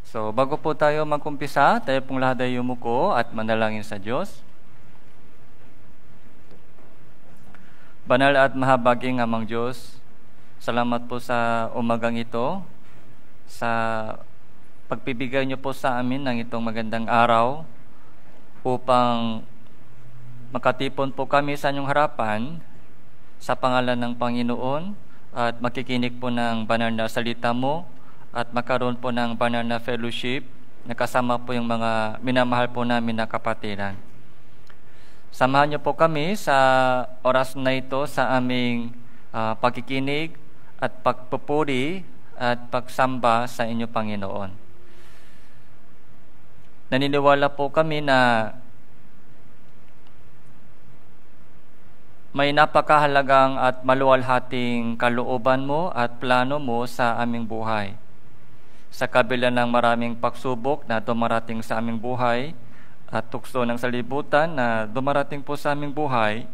So, bago po tayo magkumpisa, tayo pong lahat ay yumuko at manalangin sa Diyos. Banal at mahabaging Amang Diyos, salamat po sa umagang ito, sa pagpibigay niyo po sa amin ng itong magandang araw upang makatipon po kami sa inyong harapan sa pangalan ng Panginoon at makikinig po ng banal na salita mo at magkaroon po ng banal na fellowship na kasama po yung mga minamahal po namin na kapatiran. Samahan niyo po kami sa oras na ito sa aming pagkikinig at pagpupuri at pagsamba sa inyo, Panginoon. Naniniwala po kami na may napakahalagang at maluwalhating kalooban mo at plano mo sa aming buhay. Sa kabila ng maraming pagsubok na dumarating sa aming buhay at tukso ng salibutan na dumarating po sa aming buhay,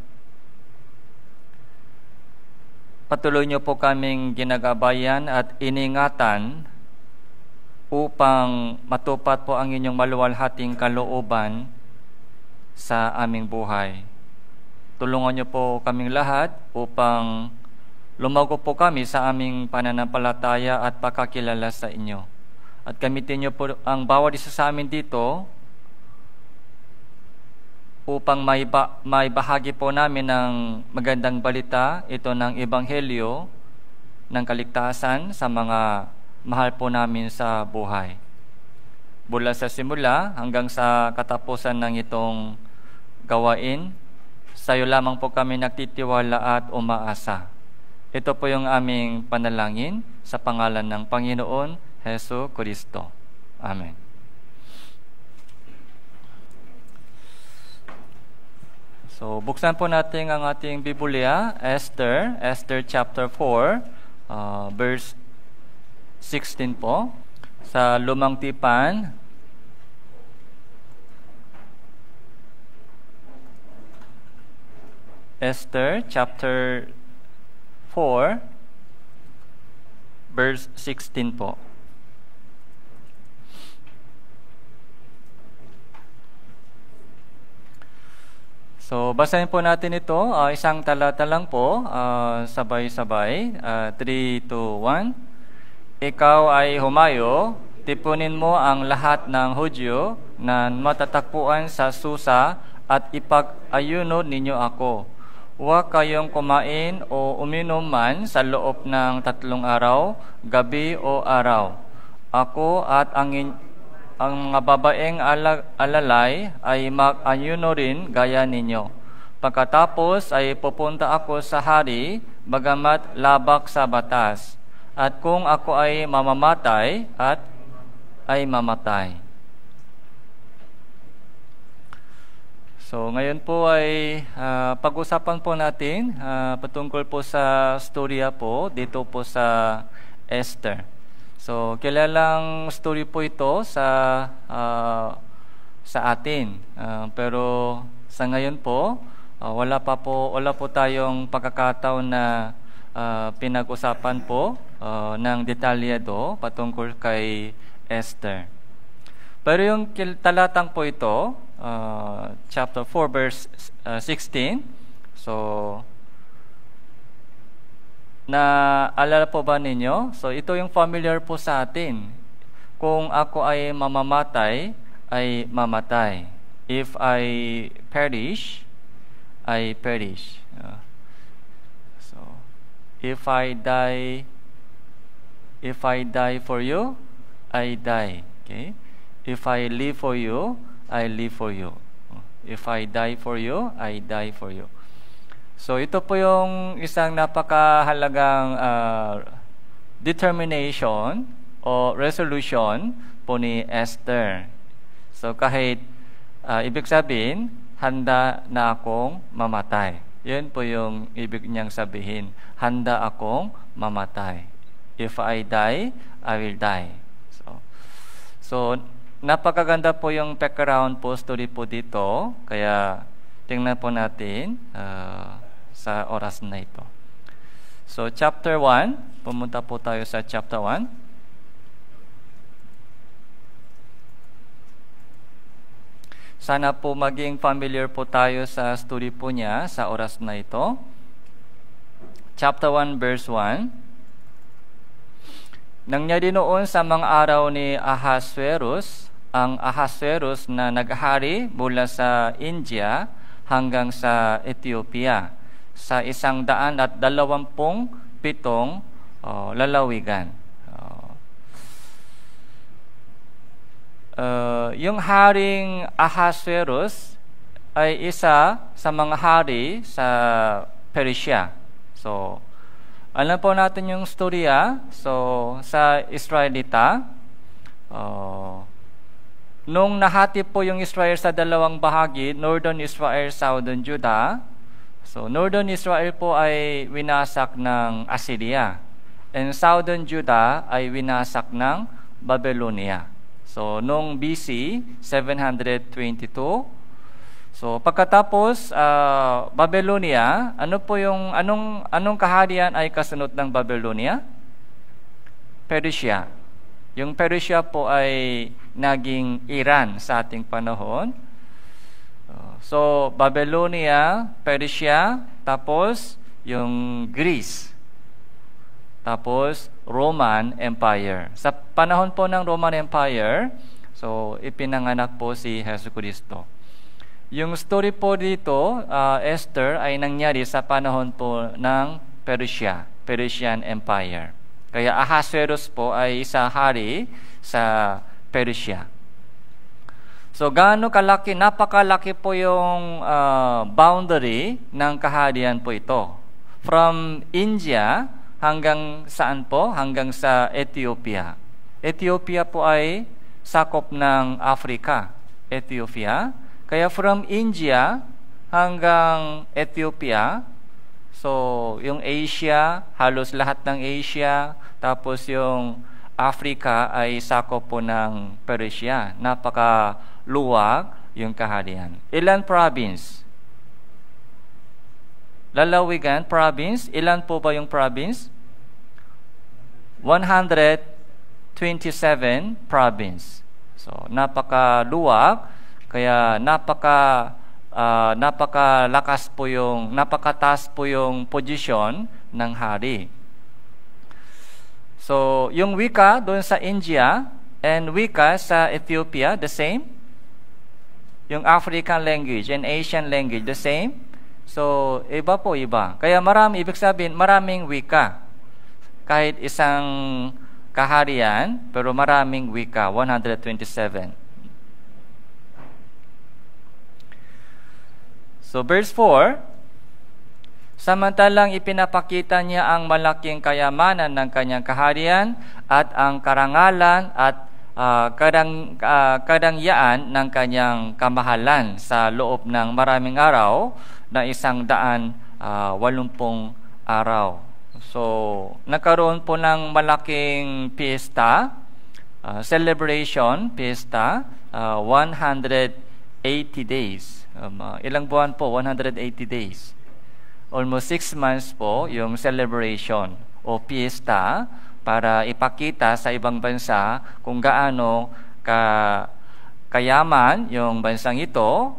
patuloy niyo po kaming ginagabayan at iningatan upang matupad po ang inyong maluwalhating kalooban sa aming buhay. Tulungan niyo po kaming lahat upang lumago po kami sa aming pananampalataya at pagkakilala sa inyo. At gamitin niyo po ang bawat isa sa amin dito upang may bahagi po namin ng magandang balita, ito ng Ebanghelyo ng kaligtasan sa mga mahal po namin sa buhay. Mula sa simula hanggang sa katapusan ng itong gawain, sa iyo lamang po kami nagtitiwala at umaasa. Ito po yung aming panalangin sa pangalan ng Panginoon Hesus Kristo. Amen. So, buksan po natin ang ating Biblia, Esther chapter 4, verse 16 po. Sa Lumang Tipan, Esther chapter 4, verse 16 po. So, basahin po natin ito, isang talata lang po, sabay-sabay, 3, 2, 1. Ikaw ay humayo, tipunin mo ang lahat ng Hudyo na matatakpuan sa Susa at ipag-ayuno ninyo ako. Huwag kayong kumain o uminom man sa loob ng 3 araw, gabi o araw. Ako at ang mga babaeng alalay ay mag-ayuno rin gaya ninyo. Pagkatapos ay pupunta ako sa hari, bagamat labak sa batas. At kung ako ay mamamatay, ay mamatay. So, ngayon po ay pag-usapan po natin patungkol po sa storya po dito po sa Esther. So, kilalang story po ito sa atin. Pero sa ngayon po, wala po tayong pagkakataon na pinag-usapan po ng detalyado patungkol kay Esther. Pero yung talatang po ito, chapter 4 verse 16. So, naalala po ba ninyo? So, ito yung familiar po sa atin. Kung ako ay mamamatay, ay mamatay. If I perish, I perish. So, if I die for you, I die. Okay? If I live for you, I live for you. If I die for you, I die for you. So, ito po yung isang napakahalagang determination o resolution po ni Esther. So, kahit ibig sabihin, handa na akong mamatay. Yun po yung ibig niyang sabihin. Handa akong mamatay. If I die, I will die. So napakaganda po yung background po, story po dito. Kaya, tingnan po natin sa oras na ito. So, chapter 1. Pumunta po tayo sa chapter 1. Sana po maging familiar po tayo sa story po niya sa oras na ito. Chapter 1 verse 1. Nangyari noon sa mga araw ni Ahasuerus, ang Ahasuerus na naghari mula sa India hanggang sa Ethiopia sa 127 lalawigan. Yung haring Ahasuerus ay isa sa mga hari sa Persia. So, alam po natin yung storya. So, sa Israelita, nung nahati po yung Israel sa dalawang bahagi, Northern Israel, Southern Judah. So, Northern Israel po ay winasak ng Assyria. And Southern Judah ay winasak ng Babylonia. So, nung BC 722. So, pagkatapos Babylonia, anong kaharian ay kasunod ng Babylonia? Persia. Yung Persia po ay naging Iran sa ating panahon. So, Babylonia, Persia, tapos yung Greece. Tapos, Roman Empire. Sa panahon po ng Roman Empire, so, ipinanganak po si Jesucristo. Yung story po dito, Esther, ay nangyari sa panahon po ng Persia, Persian Empire. Kaya Ahasuerus po ay isa hari sa Persia. So, gaano kalaki, napakalaki po yung boundary ng kaharian po ito. From India, hanggang saan po? Hanggang sa Ethiopia. Ethiopia po ay sakop ng Africa. Ethiopia. Kaya from India hanggang Ethiopia, so yung Asia, halos lahat ng Asia, tapos yung Africa ay sakop po ng Persia. Napakaluwag yung kaharian. Ilan province? Lalawigan, province. Ilan po ba yung province? 127 province. So, napakaluwag, kaya napakalakas po napakataas po yung posisyon ng hari. So, yung wika doon sa India and wika sa Ethiopia, the same. Yung African language and Asian language, the same. So, iba po, iba. Kaya ibig sabihin, maraming wika. Kahit isang kaharian, pero maraming wika, 127. So, verse 4, samantalang ipinapakita niya ang malaking kayamanan ng kanyang kaharian at ang karangalan at karangyaan ng kanyang kamahalan sa loob ng maraming araw na 180 araw. So, nagkaroon po ng malaking piyesta, celebration, piyesta, 180 days. Ilang buwan po? 180 days. Almost 6 months po yung celebration o piyesta para ipakita sa ibang bansa kung gaano kayaman yung bansang ito,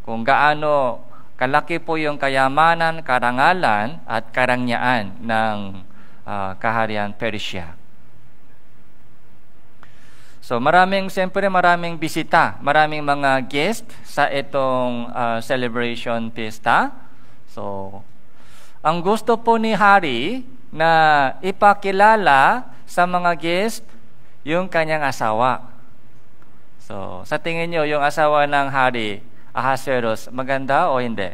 kung gaano kalaki po yung kayamanan, karangalan at karangyaan ng kaharian Persia. So maraming bisita, maraming mga guest sa itong celebration pista. So ang gusto po ni hari na ipakilala sa mga guest yung kanyang asawa. So sa tingin nyo, yung asawa ng hari Ahasuerus, maganda o hindi?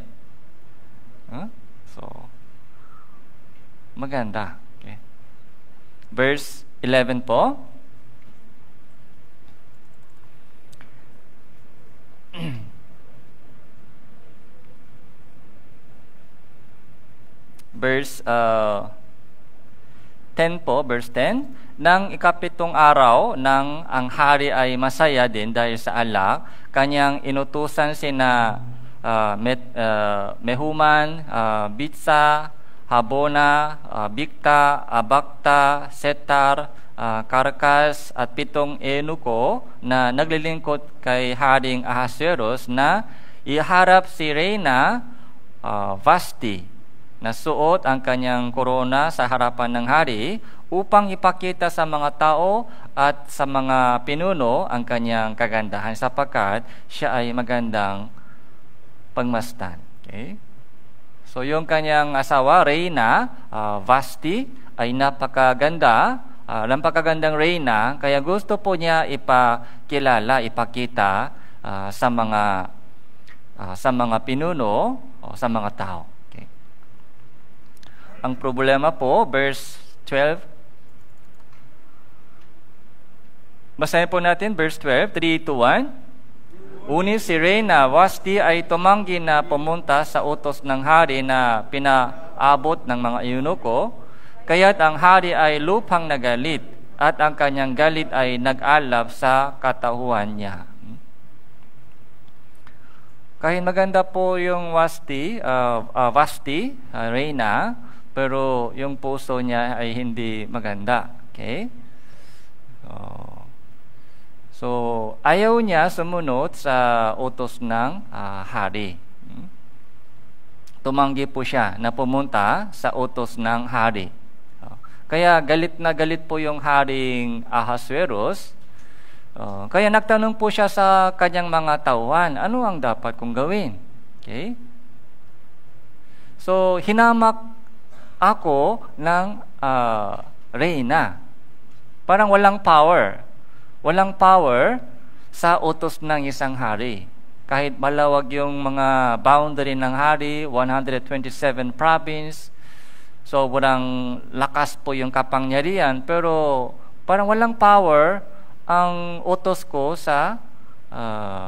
So, maganda. Okay. Verse 11 po. Verse 10 po, verse 10. Nang ikapitong araw nang ang hari ay masaya din dahil sa alak, kanyang inutusan sina Mehuman, Bitsa, Habona, Bikta, Abakta, Setar, Karkas at 7 eunuko na naglilingkod kay Haring Ahasuerus na iharap si Reyna Vashti na suot ang kanyang korona sa harapan ng hari upang ipakita sa mga tao at sa mga pinuno ang kanyang kagandahan sapagkat siya ay magandang pagmasdan. Okay? So yung kanyang asawa, Reyna Vashti, ay napakagandang Reyna, kaya gusto po niya ipakita sa mga pinuno o sa mga tao. Okay. Ang problema po, verse 12. Basahin po natin verse 12, 3-1. Ngunit si Reyna Vashti ay tumanggi na pumunta sa utos ng hari na pinaabot ng mga eunuko, kaya't ang hari ay lupang nagalit at ang kanyang galit ay nag-alab sa katauhan niya. Kahit maganda po yung Vashti, Reyna, pero yung puso niya ay hindi maganda. Okay? So, ayaw niya sumunod sa utos ng hari. Tumanggi po siya na pumunta sa utos ng hari. Kaya galit na galit po yung Haring Ahasuerus. Kaya nagtanong po siya sa kanyang mga tauhan, ano ang dapat kong gawin? Okay? So, hinamak ako ng Reyna. Parang walang power. Walang power sa utos ng isang hari. Kahit malawag yung mga boundary ng hari, 127 province, sobrang lakas po yung kapangyarihan, pero parang walang power ang utos ko sa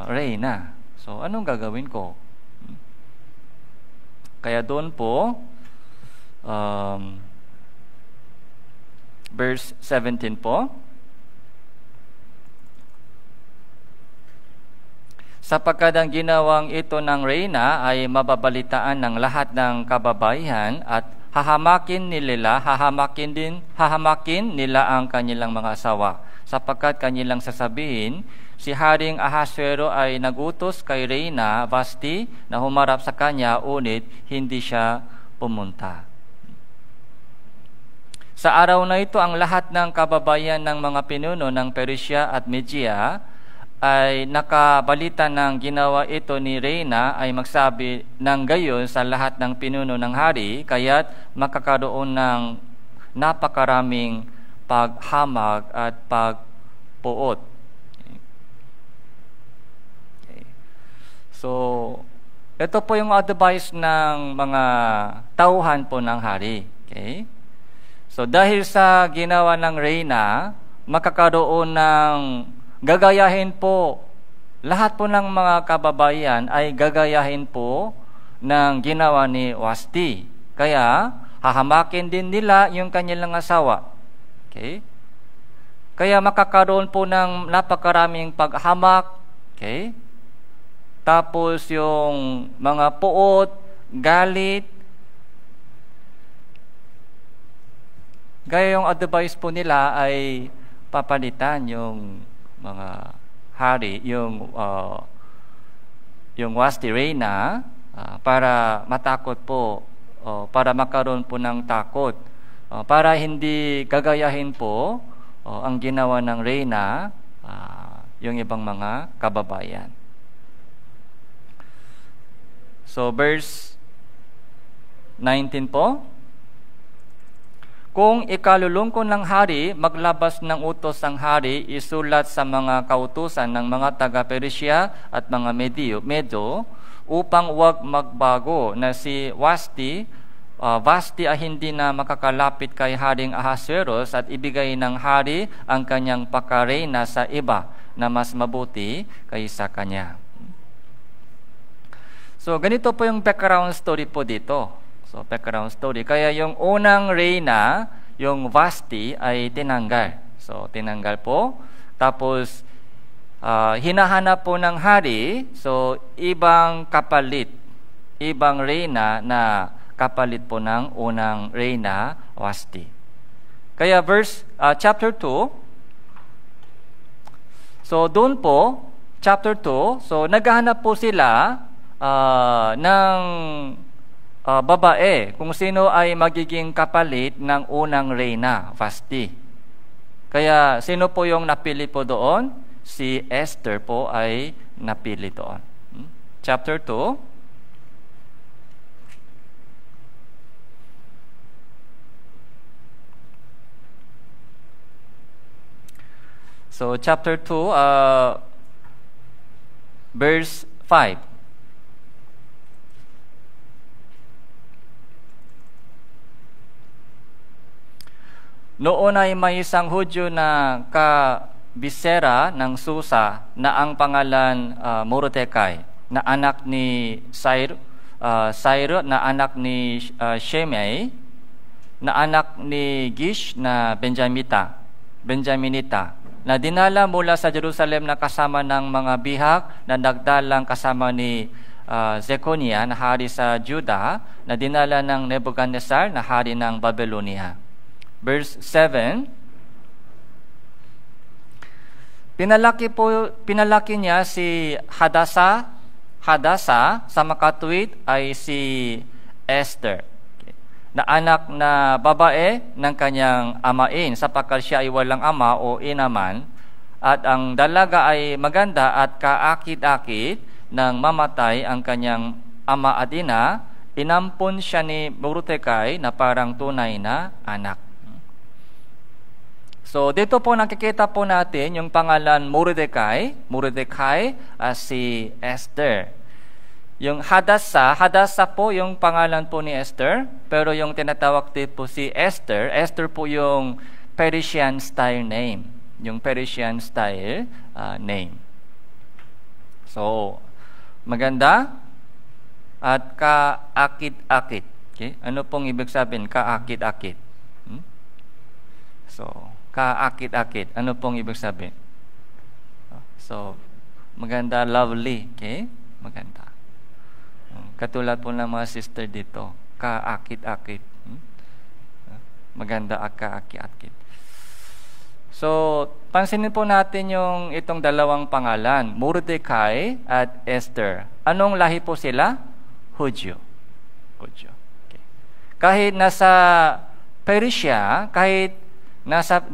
Reyna. So, anong gagawin ko? Kaya doon po, verse 17 po, sapagkat ang ginawang ito ng Reyna ay mababalitaan ng lahat ng kababaihan at hahamakin nila ang kanilang mga asawa, sapagkat kanilang sasabihin, si Haring Ahasuero ay nagutos kay Reyna Vashti na humarap sa kanya, unit hindi siya pumunta. Sa araw na ito, ang lahat ng kababayan ng mga pinuno ng Persia at Media ay nakabalita ng ginawa ito ni Reyna, ay magsabi ng gayon sa lahat ng pinuno ng hari, kaya't makakaroon ng napakaraming paghamag at pagpuot. Okay. So, ito po yung advice ng mga tauhan po ng hari. Okay? So, dahil sa ginawa ng Reyna, makakaroon ng gagayahin po, lahat po ng mga kababayan ay gagayahin po ng ginawa ni Vashti. Kaya, hahamakin din nila yung kanilang asawa. Okay? Kaya makakaroon po ng napakaraming paghamak. Okay? Tapos yung mga puot, galit. Gaya yung advice po nila ay papalitan yung mga hari, yung Vashti Reyna, para matakot po, para makaroon po ng takot, para hindi gagayahin po ang ginawa ng Reyna yung ibang mga kababayan. So verse 19 po, kung ikalulungkot ng hari, maglabas ng utos ang hari, isulat sa mga kautusan ng mga taga-Persia at mga Medo, upang huwag magbago na si Vashti ay hindi na makakalapit kay Haring Ahasuerus, at ibigay ng hari ang kanyang pakareyna sa iba na mas mabuti kaysa kanya. So, ganito po yung background story po dito. So, background story. Kaya yung unang Reyna, yung Vashti, ay tinanggal. So, tinanggal po. Tapos, hinahanap po ng hari, so, ibang kapalit, ibang Reyna na kapalit po ng unang reyna, Vashti. Kaya chapter 2, so doon po, chapter 2, so naghahanap po sila ng babae, kung sino ay magiging kapalit ng unang reyna, Vashti. Kaya sino po yung napili po doon? Si Esther po ay napili doon. Chapter 2. So chapter 2, verse 5. Noon ay may isang Hudyo na kabisera ng Susa na ang pangalan Mordecai, na anak ni Sair, na anak ni Shimei, na anak ni Gish na Benjaminita, na dinala mula sa Jerusalem na kasama ng mga bihag na nagdalang kasama ni Zechoniah na hari sa Juda, na dinala ng Nebuchadnezzar na hari ng Babylonia. Verse 7, pinalaki niya si Hadasa sa makatuwid ay si Esther, na anak na babae ng kanyang amain, sapagkat siya ay walang ama o inaman, at ang dalaga ay maganda at kaakit-akit nang mamatay ang kanyang ama at ina, inampon siya ni Mordecai na parang tunay na anak. So dito po nakikita po natin yung pangalan Mordecai si Esther. Yung Hadasa po yung pangalan po ni Esther, pero yung tinatawag din po si Esther po yung Persian style name. Yung Persian style name. So, maganda at kaakit-akit. Okay? Ano pong ibig sabihin? Kaakit-akit. So, kaakit-akit. Ano pong ibig sabihin? So, maganda, lovely. Okay? Maganda. Katulad po ng mga sister dito. Kaakit-akit. Maganda at kaakit-akit. So, pansinin po natin yung itong dalawang pangalan, Mordecai at Esther. Anong lahi po sila? Hudyo. Okay. Kahit nasa Persia,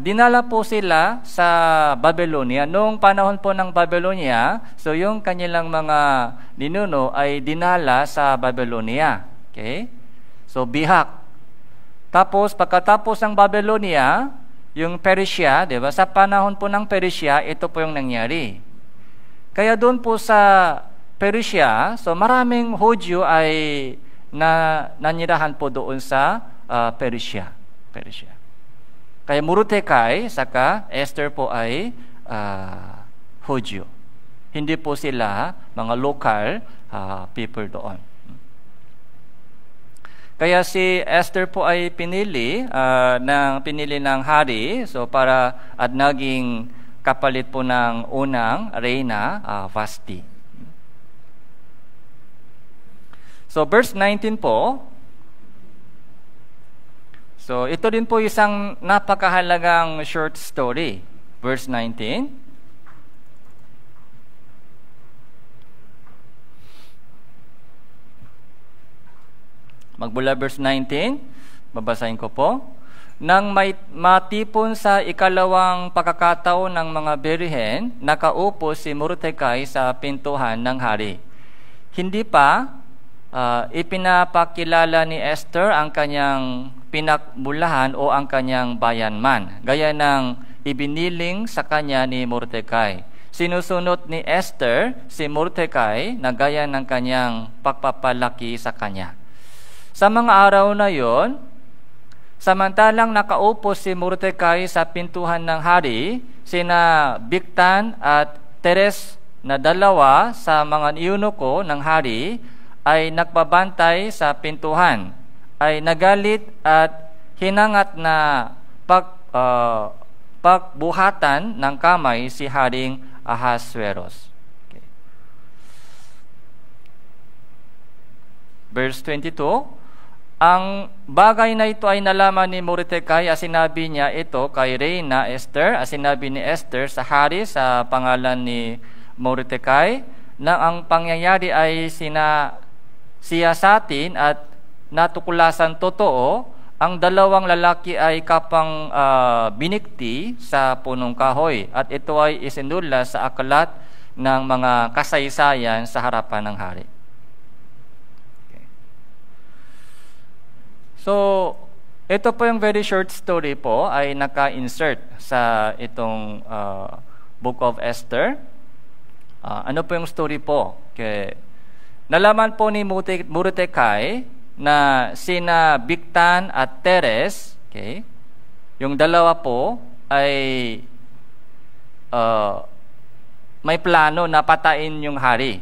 dinala po sila sa Babylonia. Noong panahon po ng Babylonia, so yung kanilang mga ninuno ay dinala sa Babylonia. Okay? So, bihak. Tapos, pagkatapos ng Babylonia, yung Persia, di ba? Sa panahon po ng Persia, ito po yung nangyari. Kaya doon po sa Persia, so maraming Hudyo ay nanirahan po doon sa Persia. Kaya Mordecai saka Esther po ay Hudyo. Hindi po sila mga local people doon. Kaya si Esther po ay pinili ng hari, so para at naging kapalit po ng unang reyna, Vashti. So verse 19 po. So, ito din po isang napakahalagang short story. Verse 19. Magbula verse 19, babasahin ko po. Nang matipon sa ikalawang pagkakataon ng mga berihen, nakaupo si Mordecai sa pintuhan ng hari. Hindi pa ipinapakilala ni Esther ang kanyang pinakmulahan o ang kanyang bayanman, gaya ng ibiniling sa kanya ni Mordecai. Sinusunod ni Esther si Mordecai na gaya ng kanyang pagpapalaki sa kanya. Sa mga araw na yon, samantalang nakaupo si Mordecai sa pintuhan ng hari, sina Bigtan at Teres na dalawa sa mga eunuko ng hari ay nagbabantay sa pintuhan, ay nagalit at hinangat na pagbuhatan ng kamay si Haring Ahasuerus. Okay. Verse 22, ang bagay na ito ay nalaman ni Mordecai, sinabi niya ito kay Reyna Esther, sinabi ni Esther sa hari sa pangalan ni Mordecai, na ang pangyayari ay siyasatin at natuklasan totoo, ang dalawang lalaki ay kapang binikti sa punong kahoy, at ito ay isinula sa aklat ng mga kasaysayan sa harapan ng hari. So, ito po yung very short story po ay naka-insert sa itong Book of Esther. Ano po yung story po? Okay. Nalaman po ni Mordecai na sina Bigtan at Teres, okay, yung dalawa po ay may plano na patain yung hari.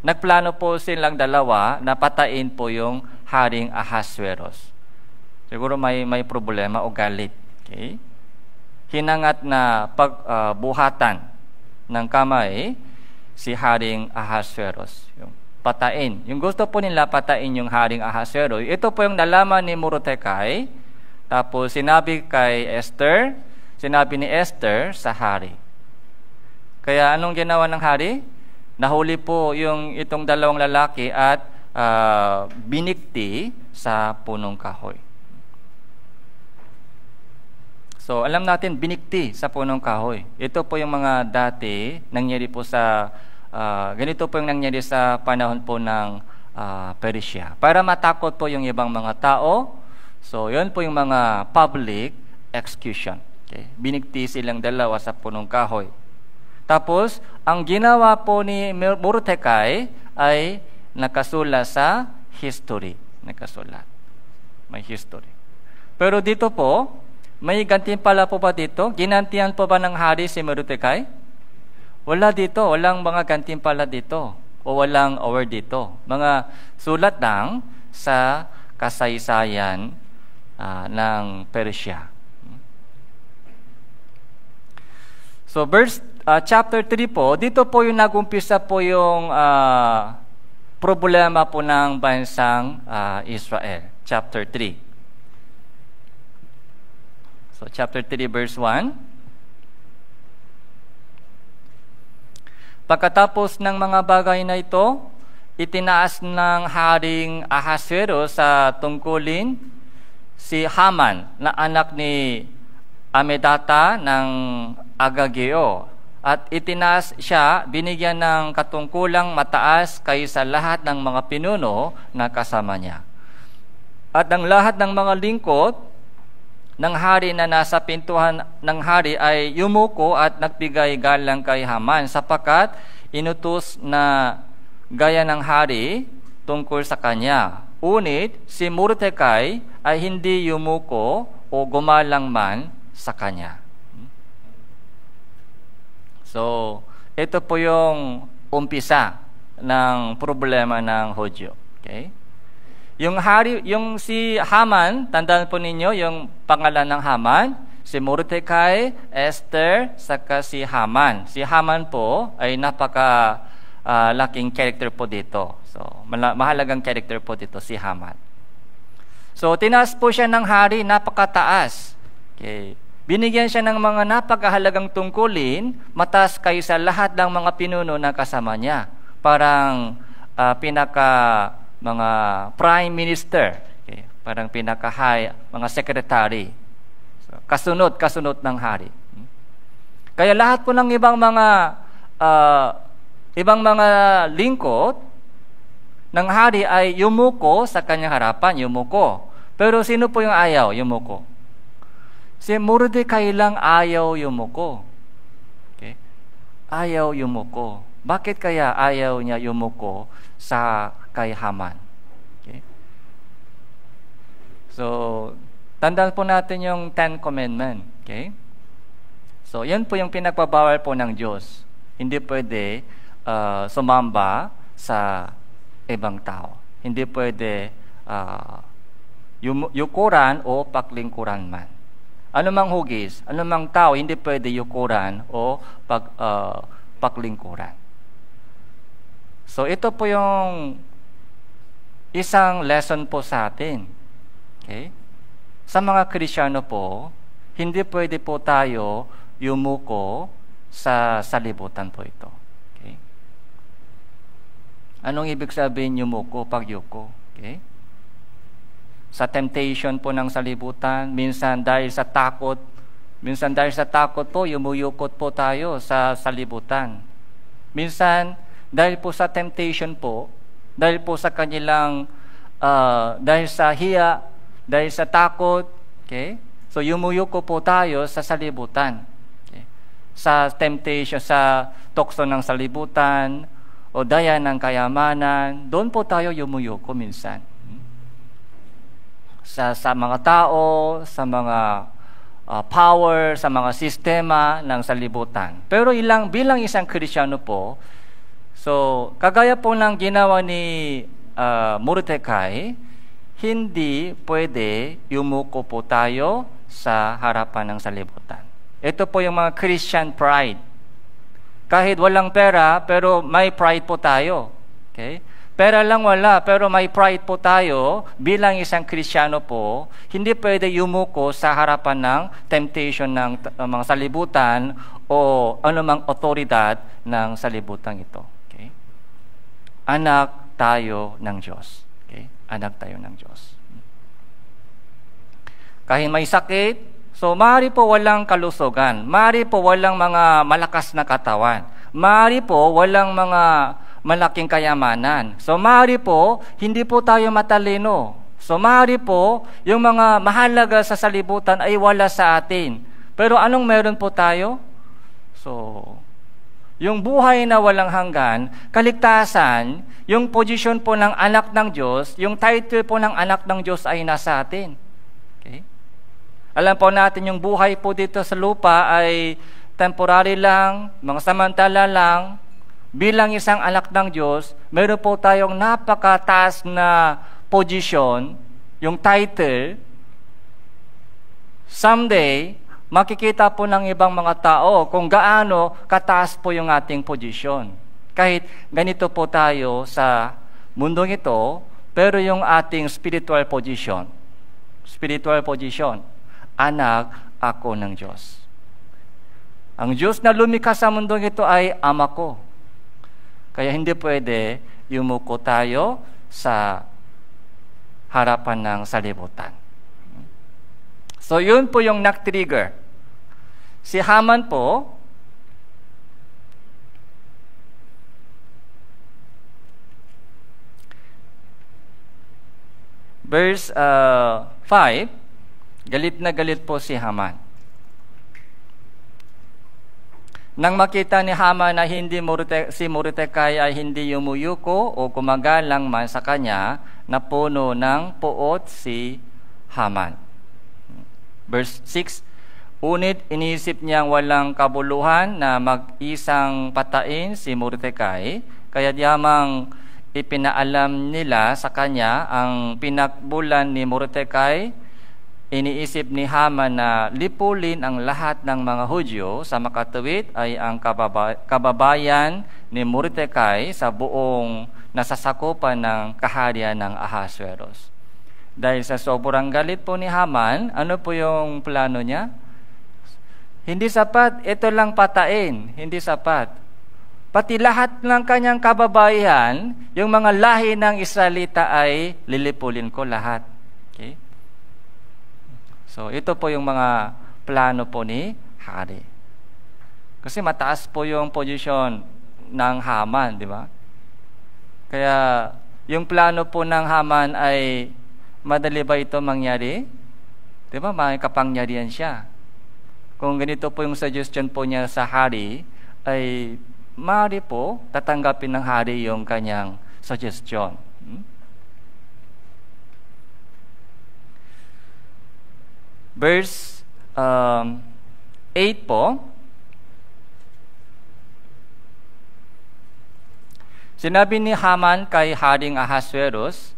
Nagplano po silang dalawa na patain po yung Haring Ahasuerus. Siguro may problema o galit. Okay? Hinangat na pagbuhatan ng kamay si Haring Ahasuerus. Yung patain. Yung gusto po nila patain yung Haring Ahasuerus. Ito po yung nalaman ni Mordecai. Tapos sinabi kay Esther, sinabi ni Esther sa hari. Kaya anong ginawa ng hari? Nahuli po yung itong dalawang lalaki at binikti sa punong kahoy. So, alam natin, binikti sa punong kahoy. Ito po yung mga dati, nangyari po sa, ganito po yung nangyari sa panahon po ng Persia. Para matakot po yung ibang mga tao, so, yun po yung mga public execution. Okay? Binikti silang dalawa sa punong kahoy. Tapos, ang ginawa po ni Mordecai ay nakasulat sa history. Nakasulat. May history. Pero dito po, may gantimpala po ba dito? Ginantihan po ba ng hari si Mordecai? Wala dito. Walang mga gantimpala dito. O walang award dito. Mga sulat lang sa kasaysayan ng Persia. So, chapter 3 po, dito po yung nagumpisa po yung problema po ng bansang Israel. Chapter 3. So, chapter 3 verse 1. Pagkatapos ng mga bagay na ito, itinaas ng Haring Ahasuerus sa tungkulin si Haman na anak ni Amedata ng Agageo. At itinaas siya, binigyan ng katungkulang mataas kaysa lahat ng mga pinuno na kasama niya. At ang lahat ng mga lingkod ng hari na nasa pintuan ng hari ay yumuko at nagbigay galang kay Haman, sapagkat inutos na gaya ng hari tungkol sa kanya. Unit, si Mordecai ay hindi yumuko o gumalang man sa kanya. So, ito po yung umpisa ng problema ng Hudyo. Okay? Yung si Haman, tandaan po ninyo yung pangalan ng Haman, si Mordecai, Esther, saka si Haman. Si Haman po ay laking character po dito. So, mahalagang character po dito si Haman. So, tinaas po siya ng hari, napakataas. Okay. Binigyan siya ng mga napakahalagang tungkulin, mataas kaysa lahat ng mga pinuno na kasama niya. Parang mga prime minister, okay? Parang pinaka-high, mga secretary. So, kasunod ng hari. Kaya lahat po ng ibang mga lingkod ng hari ay yumuko sa kanyang harapan, yumuko. Pero sino po yung ayaw, yumuko? Si Mordecai lang ayaw yumuko. Okay? Ayaw yumuko. Bakit kaya ayaw niya yumuko sa kay Haman? Okay? So, tandaan po natin yung 10 Commandments. Okay? So, yan po yung pinagbabawal po ng Diyos. Hindi pwede sumamba sa ibang tao. Hindi pwede yukuran o paklingkuran man. Anumang hugis, anumang tao, hindi pwede yukuran o paklingkuran. So, ito po yung isang lesson po sa atin. Okay? Sa mga Kristiyano po, hindi pwede po tayo yumuko sa salibutan po ito. Okay? Anong ibig sabihin yumuko, pagyuko? Okay? Sa temptation po ng salibutan, minsan dahil sa takot po, yumuyukot po tayo sa salibutan. Minsan, dahil po sa temptation po, dahil po sa kanilang, dahil sa hiya, dahil sa takot, okay? So, yumuyuko po tayo sa salibutan. Okay? Sa temptation, sa tukso ng salibutan, o daya ng kayamanan, doon po tayo yumuyuko minsan. Sa mga tao, sa mga power, sa mga sistema ng salibutan. Pero bilang isang Kristiyano po, so kagaya po ng ginawa ni Mordecai, hindi pwede yumuko po tayo sa harapan ng salibutan. Ito po yung mga Christian pride. Kahit walang pera, pero may pride po tayo. Okay? Pera lang wala, pero may pride po tayo bilang isang Kristiyano po, hindi pwede yumuko sa harapan ng temptation ng mga salibutan o anumang otoridad ng salibutan ito. Okay? Anak tayo ng Diyos. Okay? Anak tayo ng Diyos. Kahit may sakit, so maaari po walang kalusugan, maaari po walang mga malakas na katawan, maaari po walang mga malaking kayamanan. So, maaari po, hindi po tayo matalino. So, maaari po, yung mga mahalaga sa salibutan ay wala sa atin. Pero anong meron po tayo? So, yung buhay na walang hanggan, kaligtasan, yung posisyon po ng anak ng Diyos, yung title po ng anak ng Diyos ay nasa atin. Okay? Alam po natin, yung buhay po dito sa lupa ay temporary lang, mga samantala lang. Bilang isang anak ng Diyos, meron po tayong napakataas na posisyon, yung title. Someday, makikita po ng ibang mga tao kung gaano kataas po yung ating posisyon. Kahit ganito po tayo sa mundong ito, pero yung ating spiritual position, anak ako ng Diyos. Ang Diyos na lumikha sa mundong ito ay ama ko. Kaya hindi pwede yumuko tayo sa harapan ng salibutan. So, yun po yung nag-trigger. Si Haman po, verse 5, galit na galit po si Haman. Nang makita ni Haman na si Mordecai ay hindi yumuyuko o kumagalang man sa kanya, napuno ng puot si Haman. Verse 6, unit inisip niyang walang kabuluhan na mag-isang patain si Mordecai, kaya yamang ipinaalam nila sa kanya ang pinakbulan ni Mordecai. Iniisip ni Haman na lipulin ang lahat ng mga Hudyo sa makatuwid ay ang kababayan ni Mordecai sa buong nasasakupan ng kaharian ng Ahasuerus. Dahil sa sobrang galit po ni Haman, ano po yung plano niya? Hindi sapat, ito lang patain, hindi sapat. Pati lahat ng kanyang kababayan, yung mga lahi ng Israelita ay lilipulin ko lahat. Okay? So, ito po yung mga plano po ni hari. Kasi mataas po yung posisyon ng Haman, di ba? Kaya, yung plano po ng Haman ay madali ba ito mangyari? Di ba? May kapangyarihan siya. Kung ganito po yung suggestion po niya sa hari, ay maaari po tatanggapin ng hari yung kanyang suggestion. Verse 8 po, sinabi ni Haman kay Haring Ahasuerus,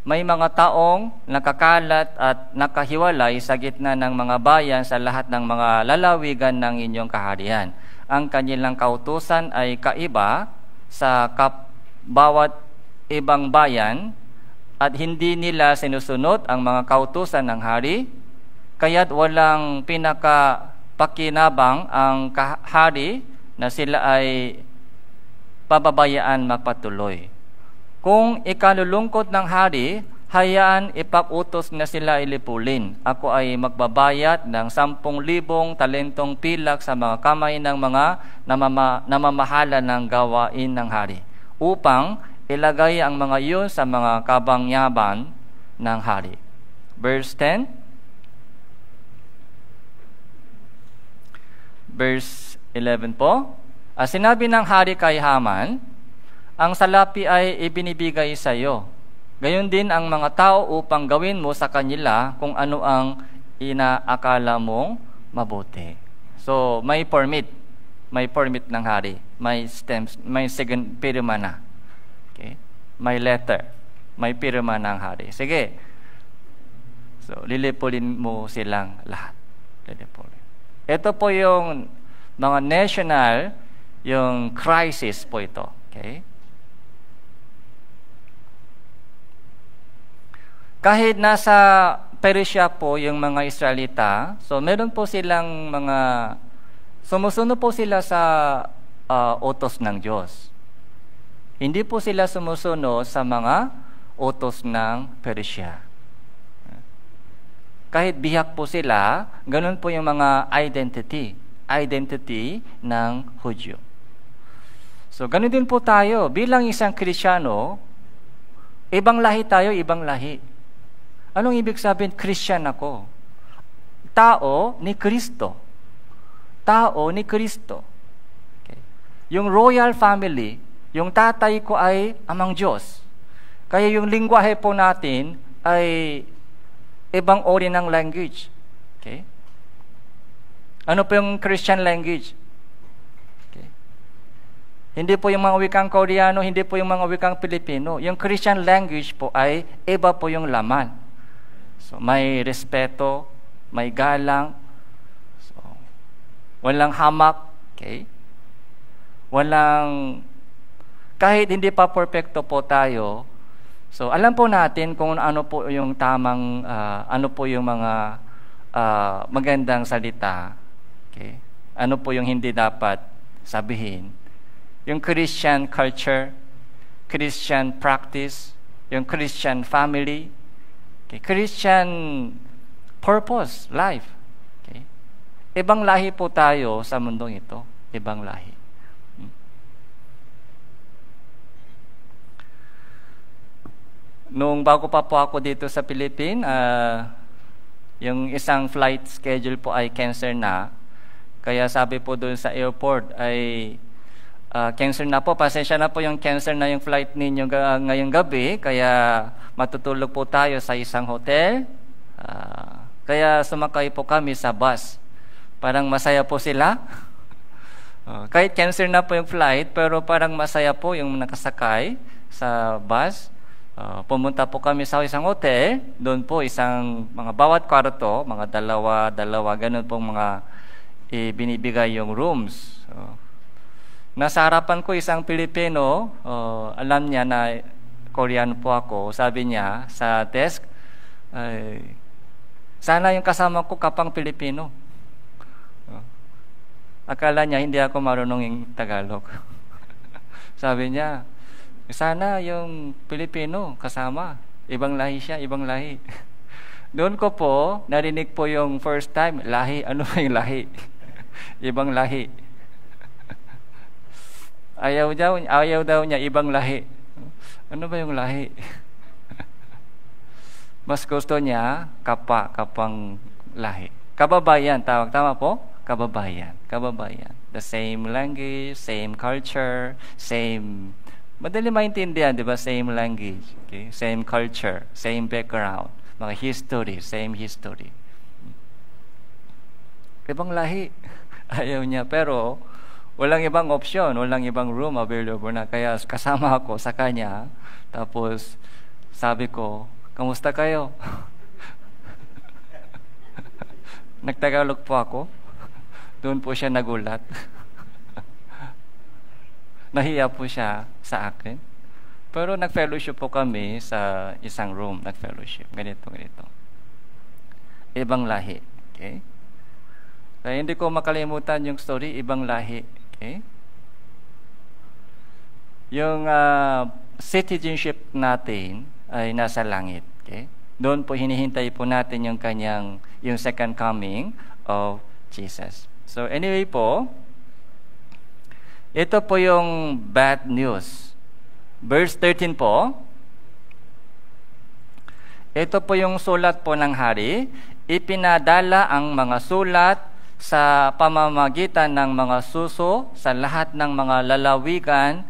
may mga taong nakakalat at nakahiwalay sa gitna ng mga bayan sa lahat ng mga lalawigan ng inyong kaharian. Ang kanilang kautusan ay kaiba sa bawat ibang bayan at hindi nila sinusunod ang mga kautusan ng hari, kaya't walang pinakapakinabang ang hari na sila ay pababayaan magpatuloy. Kung ikalulungkot ng hari, hayaan ipag-utos na sila ilipulin. Ako ay magbabayad ng 10,000 talentong pilak sa mga kamay ng mga namamahala ng gawain ng hari, upang ilagay ang mga iyon sa mga kabangyaban ng hari. Verse 10. Verse 11 po. Sinabi ng hari kay Haman, ang salapi ay ibinibigay sa iyo. Gayon din ang mga tao upang gawin mo sa kanila kung ano ang inaakala mong mabuti. So, may permit. May permit ng hari. May stamps, may second pirma na. Okay? May letter. May pirma ng hari. Sige. So, lilipulin mo silang lahat. Lilipulin. Ito po yung mga national, yung crisis po ito. Okay? Kahit nasa Persia po yung mga Israelita, so meron po silang mga, sumusunod po sila sa utos ng Diyos. Hindi po sila sumusunod sa mga utos ng Persia. Kahit biyak po sila, ganun po yung mga identity ng Hudyo. So, ganun din po tayo. Bilang isang Kristiyano, ibang lahi tayo, ibang lahi. Anong ibig sabihin, Christian ako? Tao ni Kristo. Tao ni Kristo. Okay. Yung royal family, yung tatay ko ay amang Diyos. Kaya yung lingwahe po natin ay ibang uri ng language. Okay? Ano po yung Christian language? Okay. Hindi po yung mga wikang Koreano, hindi po yung mga wikang Pilipino. Yung Christian language po ay iba po yung laman. So, may respeto, may galang, so, walang hamak, okay? Walang, kahit hindi pa perfecto po tayo, so alam po natin kung ano po yung tamang, ano po yung mga magandang salita, okay? Ano po yung hindi dapat sabihin. Yung Christian culture, Christian practice, yung Christian family, okay, Christian purpose, life. Okay. Ibang lahi po tayo sa mundong ito. Ibang lahi. Nung bago pa po ako dito sa Philippines, yung isang flight schedule po ay cancer na. Kaya sabi po doon sa airport ay cancer na po. Pasensya na po yung cancer na yung flight ninyo ngayong gabi. Kaya matutulog po tayo sa isang hotel. Kaya sumakay po kami sa bus. Parang masaya po sila. Kahit cancer na po yung flight, pero parang masaya po yung nakasakay sa bus. Pumunta po kami sa isang hotel. Doon po isang mga bawat kwarto, mga dalawa, ganun pong mga binibigay yung rooms. Nasa harapan ko isang Pilipino, alam niya na Korean po ako. Sabi niya sa desk, sana yung kasama ko kapang Pilipino. Akala niya hindi ako marunong yung Tagalog. Sabi niya, sana yung Pilipino kasama. Ibang lahi siya, ibang lahi. Doon ko po, narinig po yung first time, lahi. Ano ba yung lahi? Ibang lahi. Ayaw daw niya ibang lahi. Ano ba yung lahi? Mas gusto niya kapang lahi. Kababayan, tama po? Kababayan. The same language, same culture, same, madali maintindihan, di ba? Same language, okay? Same culture, same background, mga history, same history. Ibang lahi. Ayaw niya, pero walang ibang option, walang ibang room available na. Kaya kasama ako sa kanya. Tapos sabi ko, kamusta kayo? Nagtagalog po ako. Doon po siya nagulat. Nahiya po siya sa akin. Pero nag-fellowship po kami sa isang room, nag-fellowship. Ganito. Ibang lahi. Okay? Kaya hindi ko makalimutan yung story, ibang lahi. Okay? Yung citizenship natin ay nasa langit. Okay? Doon po hinihintay po natin yung second coming of Jesus. So anyway po, ito po yung bad news. Verse 13 po, ito po yung sulat po ng hari. Ipinadala ang mga sulat sa pamamagitan ng mga suso sa lahat ng mga lalawigan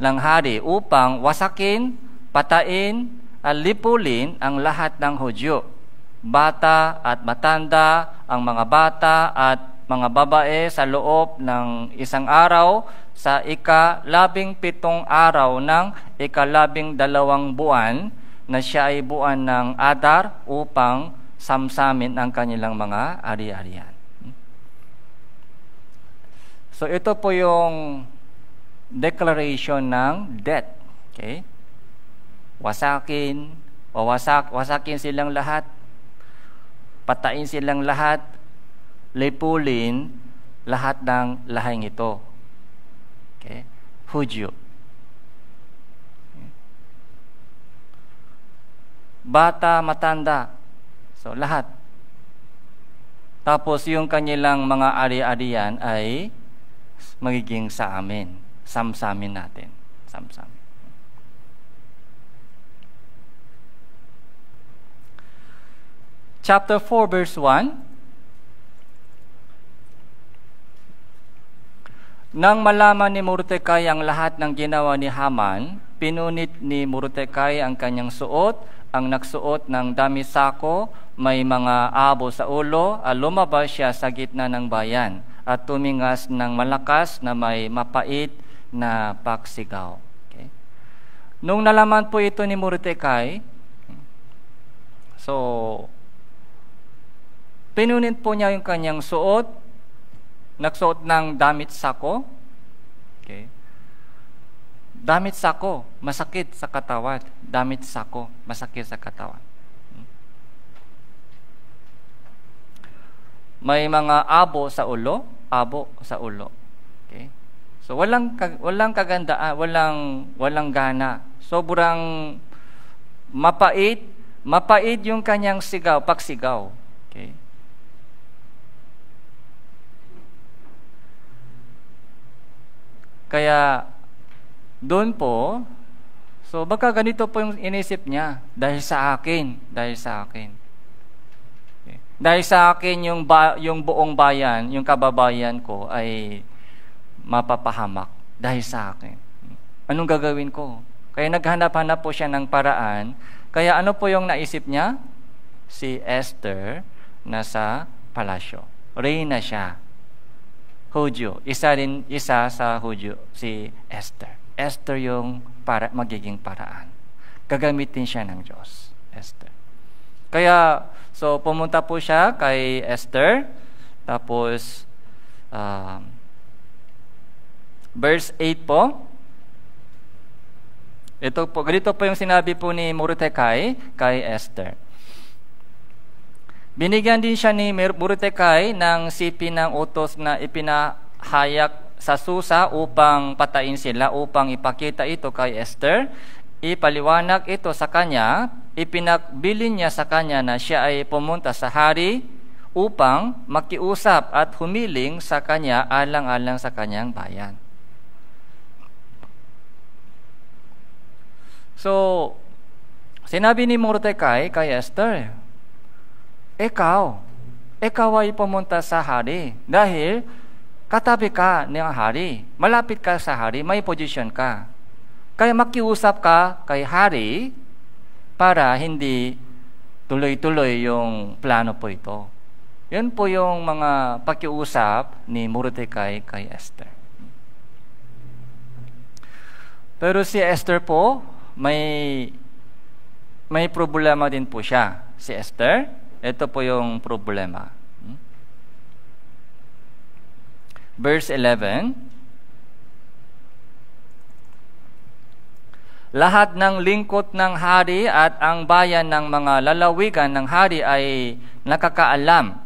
ng hari upang wasakin, patain, at lipulin ang lahat ng Hudyo. Bata at matanda, ang mga bata at mga babae sa loob ng isang araw sa ika-17 araw ng ika-12 buwan na siya ay buwan ng Adar upang samsamin ang kanilang mga ari-arian. So ito po yung declaration ng death. Okay? Wasakin silang lahat, patain silang lahat, lipulin lahat ng lahing ito. Okay? Hudyo. Okay. Bata, matanda. So, lahat. Tapos, yung kanilang mga ari-arian ay magiging sa amin. Samsamin natin. Samsamin. Chapter 4, verse 1. Nang malaman ni Mordecai ang lahat ng ginawa ni Haman, pinunit ni Mordecai ang kanyang suot, ang nagsuot ng damisako, may mga abo sa ulo, at lumabas siya sa gitna ng bayan, at tumingas ng malakas na may mapait na paksigaw. Okay? Nung nalaman po ito ni Mordecai, so, pinunit po niya yung kanyang suot, nagsuot ng damit sako. Okay. Damit sako, masakit sa katawan. Damit sako, masakit sa katawan. May mga abo sa ulo. Okay. So walang kagandaan, walang gana. Sobrang mapait yung kanyang pagsigaw. Okay. Kaya, doon po, so baka ganito po yung inisip niya, dahil sa akin. Okay. Dahil sa akin, yung buong bayan, yung kababayan ko ay mapapahamak dahil sa akin. Anong gagawin ko? Kaya naghanap-hanap po siya ng paraan. Kaya ano po yung naisip niya? Si Esther nasa palasyo. Reyna siya. Hudyo. Isa sa Hudyo, si Esther. Esther yung magiging paraan. Gagamitin siya ng Diyos. Esther. Kaya, so pumunta po siya kay Esther. Tapos, verse 8 po. Ganito po yung sinabi po ni Mordecai kay Esther. Binigyan din siya ni Mordecai ng sipi ng utos na ipinahayak sa Susa upang patain sila, upang ipakita ito kay Esther. Ipaliwanag ito sa kanya, ipinagbilin niya sa kanya na siya ay pumunta sa hari upang makiusap at humiling sa kanya alang-alang sa kanyang bayan. So, sinabi ni Mordecai kay Esther, ikaw ay pumunta sa hari dahil katabi ka ng hari, malapit ka sa hari, may position ka. Kaya makiusap ka kay hari para hindi tuloy-tuloy yung plano po ito. Yan po yung mga pakiusap ni Mordecai kay Esther. Pero si Esther po, may problema din po siya. Si Esther, ito po yung problema. Verse 11. lahat ng lingkod ng hari at ang bayan ng mga lalawigan ng hari ay nakakaalam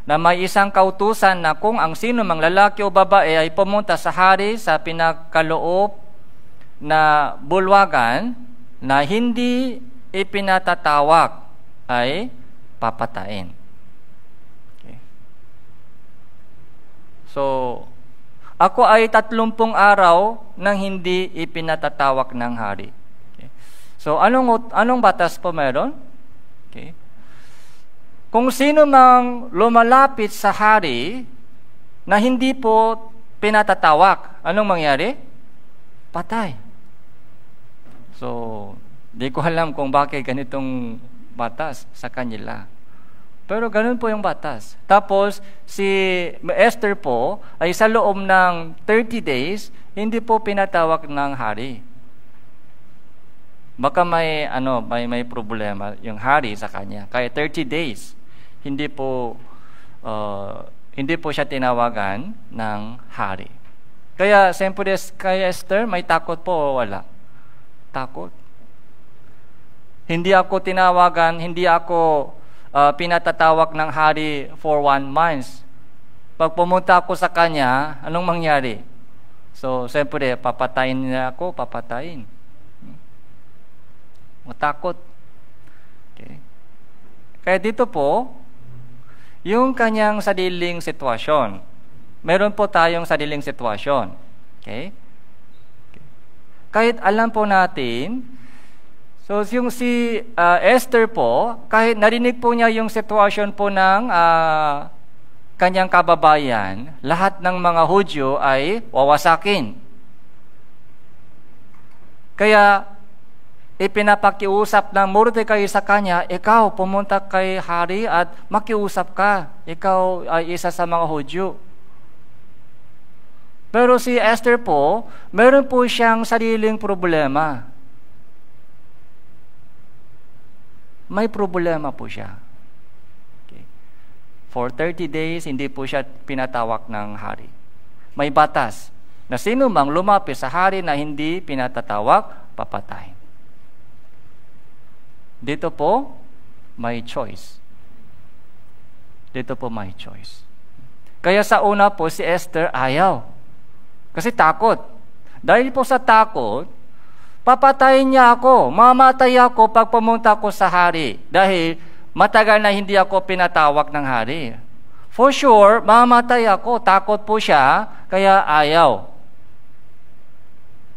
na may isang kautusan na kung ang sino mang lalaki o babae ay pumunta sa hari sa pinakaloob na bulwagan na hindi ipinatatawag ay papatayin. Okay. So, ako ay 30 araw nang hindi ipinatatawag ng hari. Okay. So, anong batas po meron? Okay. Kung sino mang lumalapit sa hari na hindi po pinatatawag, anong mangyari? Patay. So, di ko alam kung bakit ganitong batas sa kanila. Pero ganun po yung batas. Tapos, si Esther po ay sa loob ng 30 days, hindi po pinatawag ng hari. Baka may problema yung hari sa kanya. Kaya 30 days, hindi po siya tinawagan ng hari. Kaya, siyempre, kay Esther, may takot po o wala? Takot. Hindi ako tinawagan, hindi ako pinatatawag ng hari for 1 month. Pag pumunta ako sa kanya, anong mangyari? So, siyempre, papatayin niya ako, papatayin. Matakot. Okay. Kaya dito po, yung kanyang sariling sitwasyon. Meron po tayong sariling sitwasyon. Okay? Kahit alam po natin, so, yung si Esther po, kahit narinig po niya yung sitwasyon po ng kanyang kababayan, lahat ng mga Hudyo ay wawasakin. Kaya, ipinapakiusap ng Mordecai sa kanya, ikaw pumunta kay hari at makiusap ka. Ikaw ay isa sa mga Hudyo. Pero si Esther po, meron po siyang sariling problema. May problema po siya. Okay. For 30 days, hindi po siya pinatawag ng hari. May batas na sino mang lumapit sa hari na hindi pinatatawag, papatay. Dito po, may choice. Dito po may choice. Kaya sa una po, si Esther ayaw. Kasi takot. Dahil po sa takot, papatayin niya ako, mamatay ako pag pumunta ko sa hari. Dahil matagal na hindi ako pinatawag ng hari. For sure, mamatay ako. Takot po siya, kaya ayaw.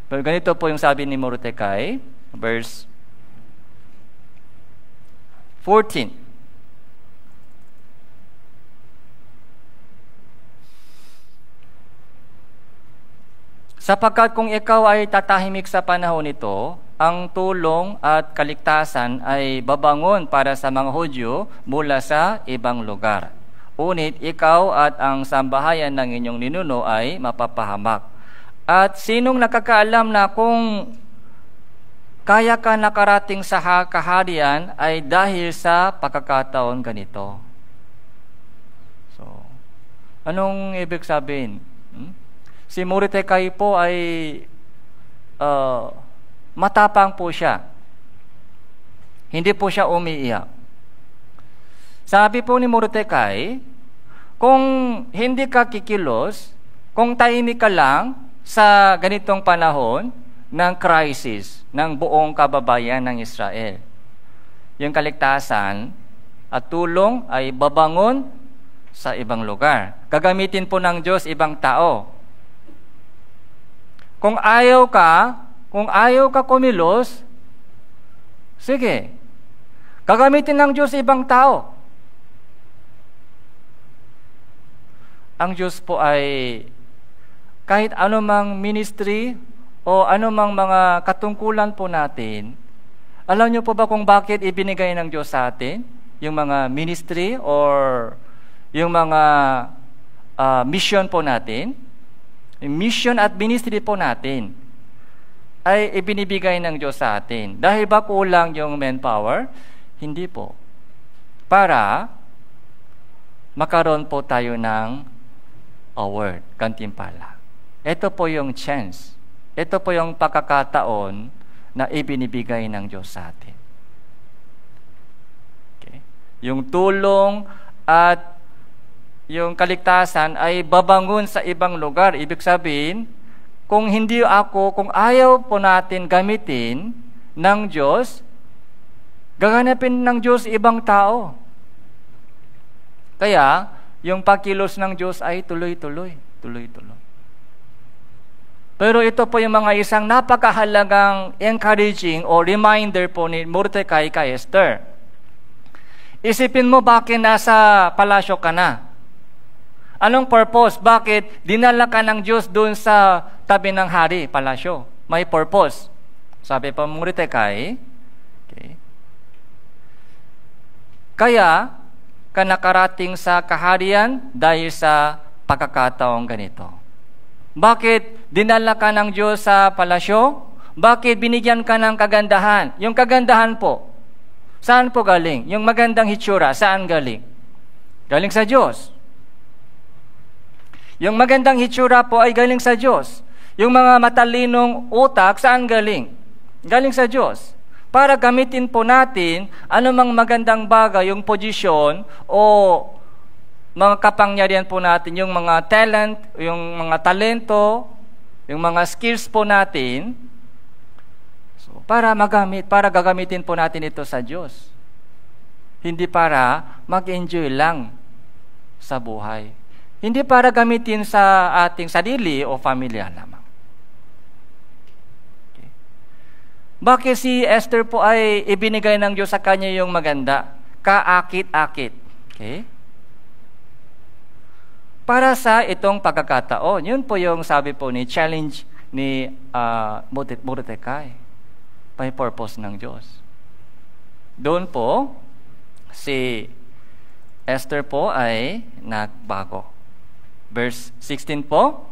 Pero ganito po yung sabi ni Mordecai, verse 14. Sapagkat kung ikaw ay tatahimik sa panahon ito, ang tulong at kaligtasan ay babangon para sa mga Hudyo mula sa ibang lugar. Unit, ikaw at ang sambahayan ng inyong ninuno ay mapapahamak. At sinong nakakaalam na kung kaya ka nakarating sa kaharian ay dahil sa pagkakataon ganito. So, anong ibig sabihin? Si Mordecai po ay matapang po siya. Hindi po siya umiiyak. Sabi po ni Mordecai, kung hindi ka kikilos, kung tahimik ka lang sa ganitong panahon ng crisis ng buong kababayan ng Israel, yung kaligtasan at tulong ay babangon sa ibang lugar. Gagamitin po ng Diyos ibang tao. Kung ayaw ka kumilos, sige, gagamitin ng Diyos ibang tao. Ang Diyos po ay kahit anumang ministry o anumang mga katungkulan po natin, alam niyo po ba kung bakit ibinigay ng Diyos sa atin yung mga ministry or yung mga mission po natin? Yung mission at ministry po natin ay ibinibigay ng Diyos sa atin. Dahil ba kulang yung manpower? Hindi po. Para makaroon po tayo ng award, gantimpala. Ito po yung chance. Ito po yung pagkakataon na ibinibigay ng Diyos sa atin. Okay? Yung tulong at yung kaligtasan ay babangon sa ibang lugar. Ibig sabihin, kung ayaw po natin gamitin ng Diyos, gaganapin ng Diyos ibang tao. Kaya, yung pagkilos ng Diyos ay tuloy-tuloy. Pero ito po yung mga isang napakahalagang encouraging o reminder po ni Mordecai kay Esther. Isipin mo bakit nasa palasyo ka na? Anong purpose? Bakit dinala ka ng Diyos doon sa tabi ng hari, palasyo? May purpose. Sabi pa Mordecai, okay. Kaya, ka nakarating sa kaharian dahil sa pagkakataong ganito. Bakit dinala ka ng Diyos sa palasyo? Bakit binigyan ka ng kagandahan? Yung kagandahan po, saan po galing? Yung magandang hitsura, saan galing? Galing sa Diyos. Yung magandang hitsura po ay galing sa Diyos. Yung mga matalinong utak, saan galing? Galing sa Diyos. Para gamitin po natin anumang magandang bagay, yung posisyon o mga kapangyarihan po natin, yung mga talent, yung mga talento, yung mga skills po natin, so, para gagamitin po natin ito sa Diyos. Hindi para mag-enjoy lang sa buhay. Hindi para gamitin sa ating sarili o pamilya lamang. Okay. Bakit si Esther po ay ibinigay ng Diyos sa kanya yung maganda? Kaakit-akit. Okay? Para sa itong pagkakataon. Yun po yung sabi po ni challenge ni Mordecai. May purpose ng Diyos. Doon po, si Esther po ay nagbago. Verse 16 po,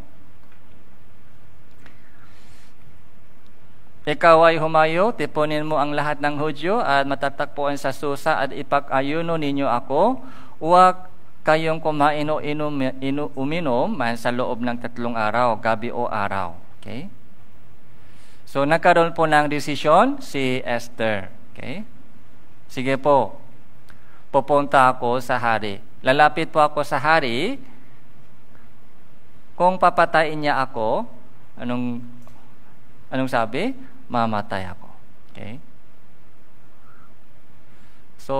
ikaw ay humayo, tipunin mo ang lahat ng Hudyo at matatagpuan sa Susa at ipag-ayuno ninyo ako. Huwag kayong kumain o uminom man sa loob ng 3 araw, gabi o araw. Okay? So, nagkaroon po ng desisyon si Esther. Okay? Sige po, pupunta ako sa hari. Lalapit po ako sa hari. Kung papatayin niya ako, anong sabi? Mamatay ako. Okay? So,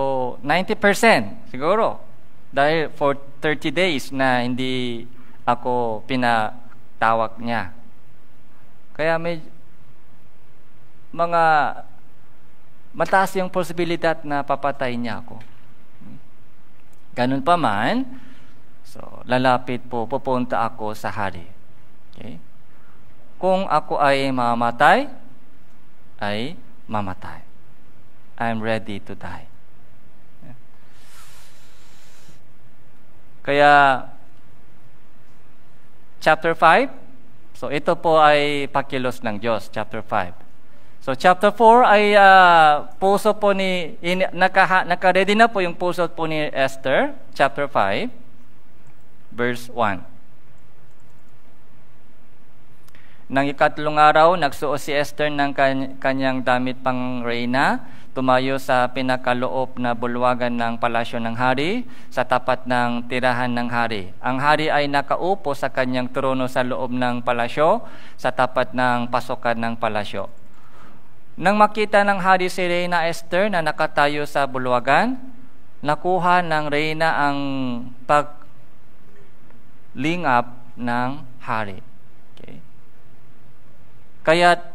90% siguro. Dahil for 30 days na hindi ako pinatawag niya. Kaya may mga mataas yung posibilidad na papatayin niya ako. Ganun pa man, so lalapit po, pupunta ako sa hari. Okay? Kung ako ay mamatay, ay mamatay. I'm ready to die. Kaya, chapter 5, so ito po ay pakilos ng Diyos, chapter 5. So, chapter 4 ay puso po naka-ready na po yung puso po ni Esther, chapter 5, verse 1. Nang ikatlong araw, nagsuot si Esther ng kanyang damit pang reyna, tumayo sa pinakaloob na bulwagan ng palasyo ng hari, sa tapat ng tirahan ng hari. Ang hari ay nakaupo sa kanyang trono sa loob ng palasyo, sa tapat ng pasukan ng palasyo. Nang makita ng hari si Reyna Esther na nakatayo sa bulwagan, nakuha ng Reyna ang paglingap ng hari. Okay. Kaya't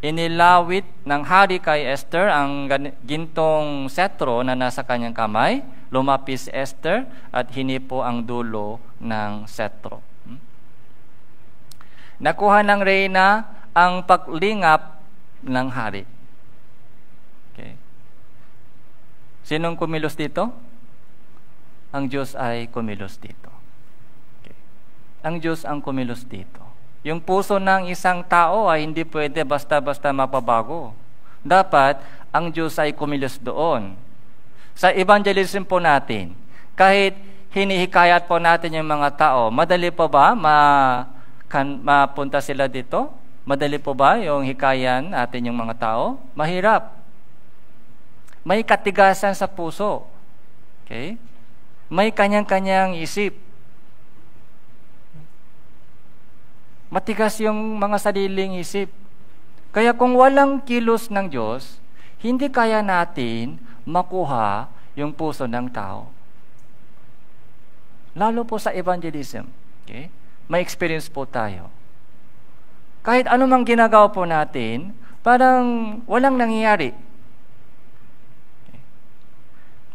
inilawit ng hari kay Esther ang gintong setro na nasa kanyang kamay. Lumapis si Esther at hinipo ang dulo ng setro. Nakuha ng Reyna ang paglingap ng hari. Okay. Sinong kumilos dito? Ang Diyos ay kumilos dito. Okay. Ang Diyos ang kumilos dito. Yung puso ng isang tao ay hindi pwede basta-basta mapabago. Dapat, ang Diyos ay kumilos doon. Sa evangelism po natin, kahit hinihikayat po natin yung mga tao, madali pa ba mapunta sila dito? Madali po ba yung hikayan natin yung mga tao? Mahirap. May katigasan sa puso. Okay? May kanyang-kanyang isip. Matigas yung mga sariling isip. Kaya kung walang kilos ng Diyos, hindi kaya natin makuha yung puso ng tao. Lalo po sa evangelism. Okay? May experience po tayo. Kahit ano mang ginagawa po natin, parang walang nangyayari. Okay?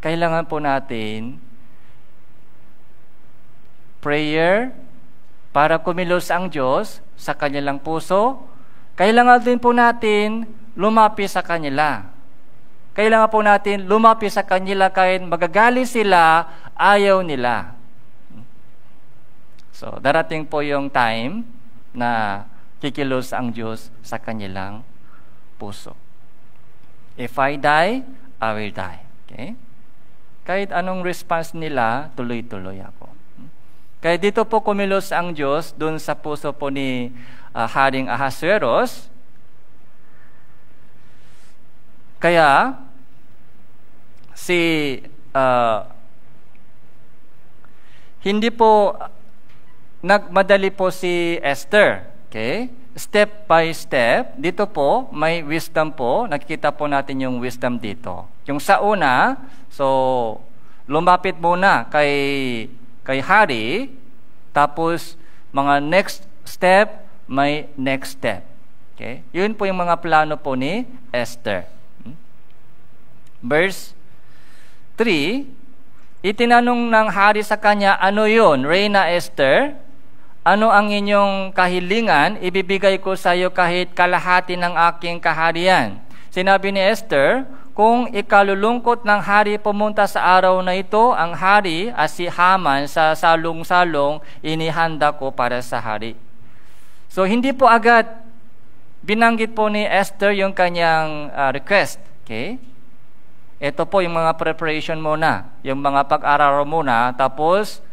Kailangan po natin prayer para kumilos ang Diyos sa kanilang puso. Kailangan din po natin lumapit sa kanila. Kailangan po natin lumapit sa kanila kahit magagali sila, ayaw nila. So, darating po yung time na kikilos ang Diyos sa kanilang puso. If I die, I will die. Okay? Kahit anong response nila, tuloy-tuloy ako. Kaya dito po kumilos ang Diyos dun sa puso po ni Haring Ahasuerus. Kaya, hindi po nagmadali po si Esther. Okay? Step by step, dito po, may wisdom po. Nakikita po natin yung wisdom dito. Yung sa una, so, lumapit muna kay hari, tapos, mga next step, may next step. Okay? Yun po yung mga plano po ni Esther. Verse 3, itinanong ng hari sa kanya, ano yun, Reyna Esther? Ano ang inyong kahilingan? Ibibigay ko sa iyo kahit kalahati ng aking kaharian. Sinabi ni Esther, kung ikalulungkot ng hari pumunta sa araw na ito, ang hari at si Haman sa salong-salong inihanda ko para sa hari. So, hindi po agad binanggit po ni Esther yung kanyang request. Okay? Ito po yung mga preparation muna, yung mga pag-aral muna, tapos,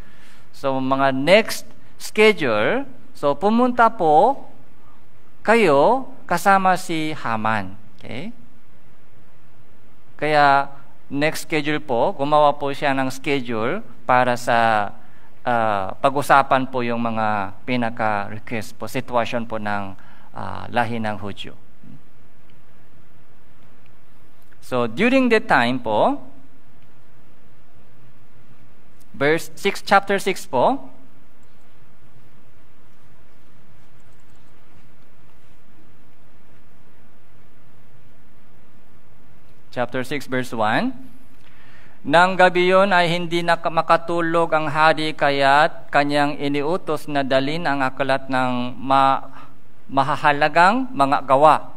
so mga next schedule, so pumunta po kayo kasama si Haman. Okay? Kaya, next schedule po, gumawa po siya ng schedule para sa pag-usapan po yung mga pinaka-request po, sitwasyon po ng lahi ng Hudyo. So, during that time po, verse 6, chapter 6 po, chapter 6, verse 1, nang gabi yun ay hindi na makatulog ang hari kaya't kanyang iniutos na dalhin ang aklat ng mahahalagang mga gawa,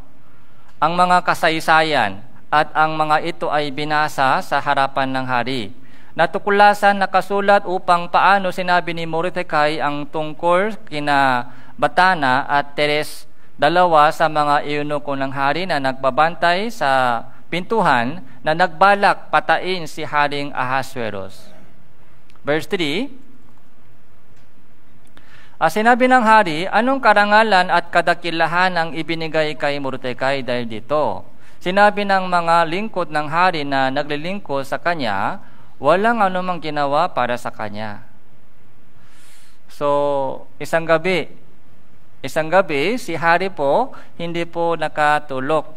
ang mga kasaysayan, at ang mga ito ay binasa sa harapan ng hari. Natuklasan nakasulat upang paano sinabi ni Mordecai ang tungkol kina Batana at Teres, dalawa sa mga eunuko ng hari na nagbabantay sa pintuhan na nagbalak patain si Haring Ahasuerus. Verse 3, sinabi ng hari, anong karangalan at kadakilahan ang ibinigay kay Mordecai dahil dito? Sinabi ng mga lingkod ng hari na naglilingkod sa kanya, walang anumang ginawa para sa kanya. So, isang gabi, si hari po, hindi po nakatulog.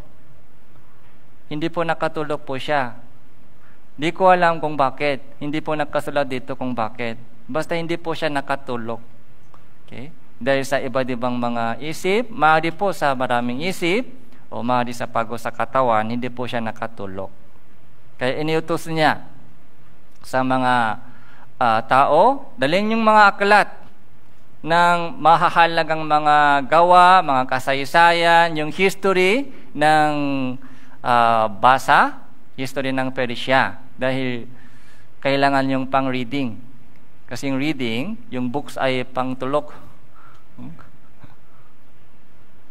Hindi po nakatulog po siya. Di ko alam kung bakit. Hindi po nakasulat dito kung bakit. Basta hindi po siya nakatulog. Okay? Dahil sa iba't ibang mga isip, maaari po sa maraming isip, o maaari sa pagod sa katawan, hindi po siya nakatulog. Kaya iniutos niya sa mga tao, dalhin yung mga aklat ng mahahalagang mga gawa, mga kasaysayan, yung history ng history ng Persia. Dahil kailangan yung pang-reading. Kasi yung reading, yung books ay pang-tulok.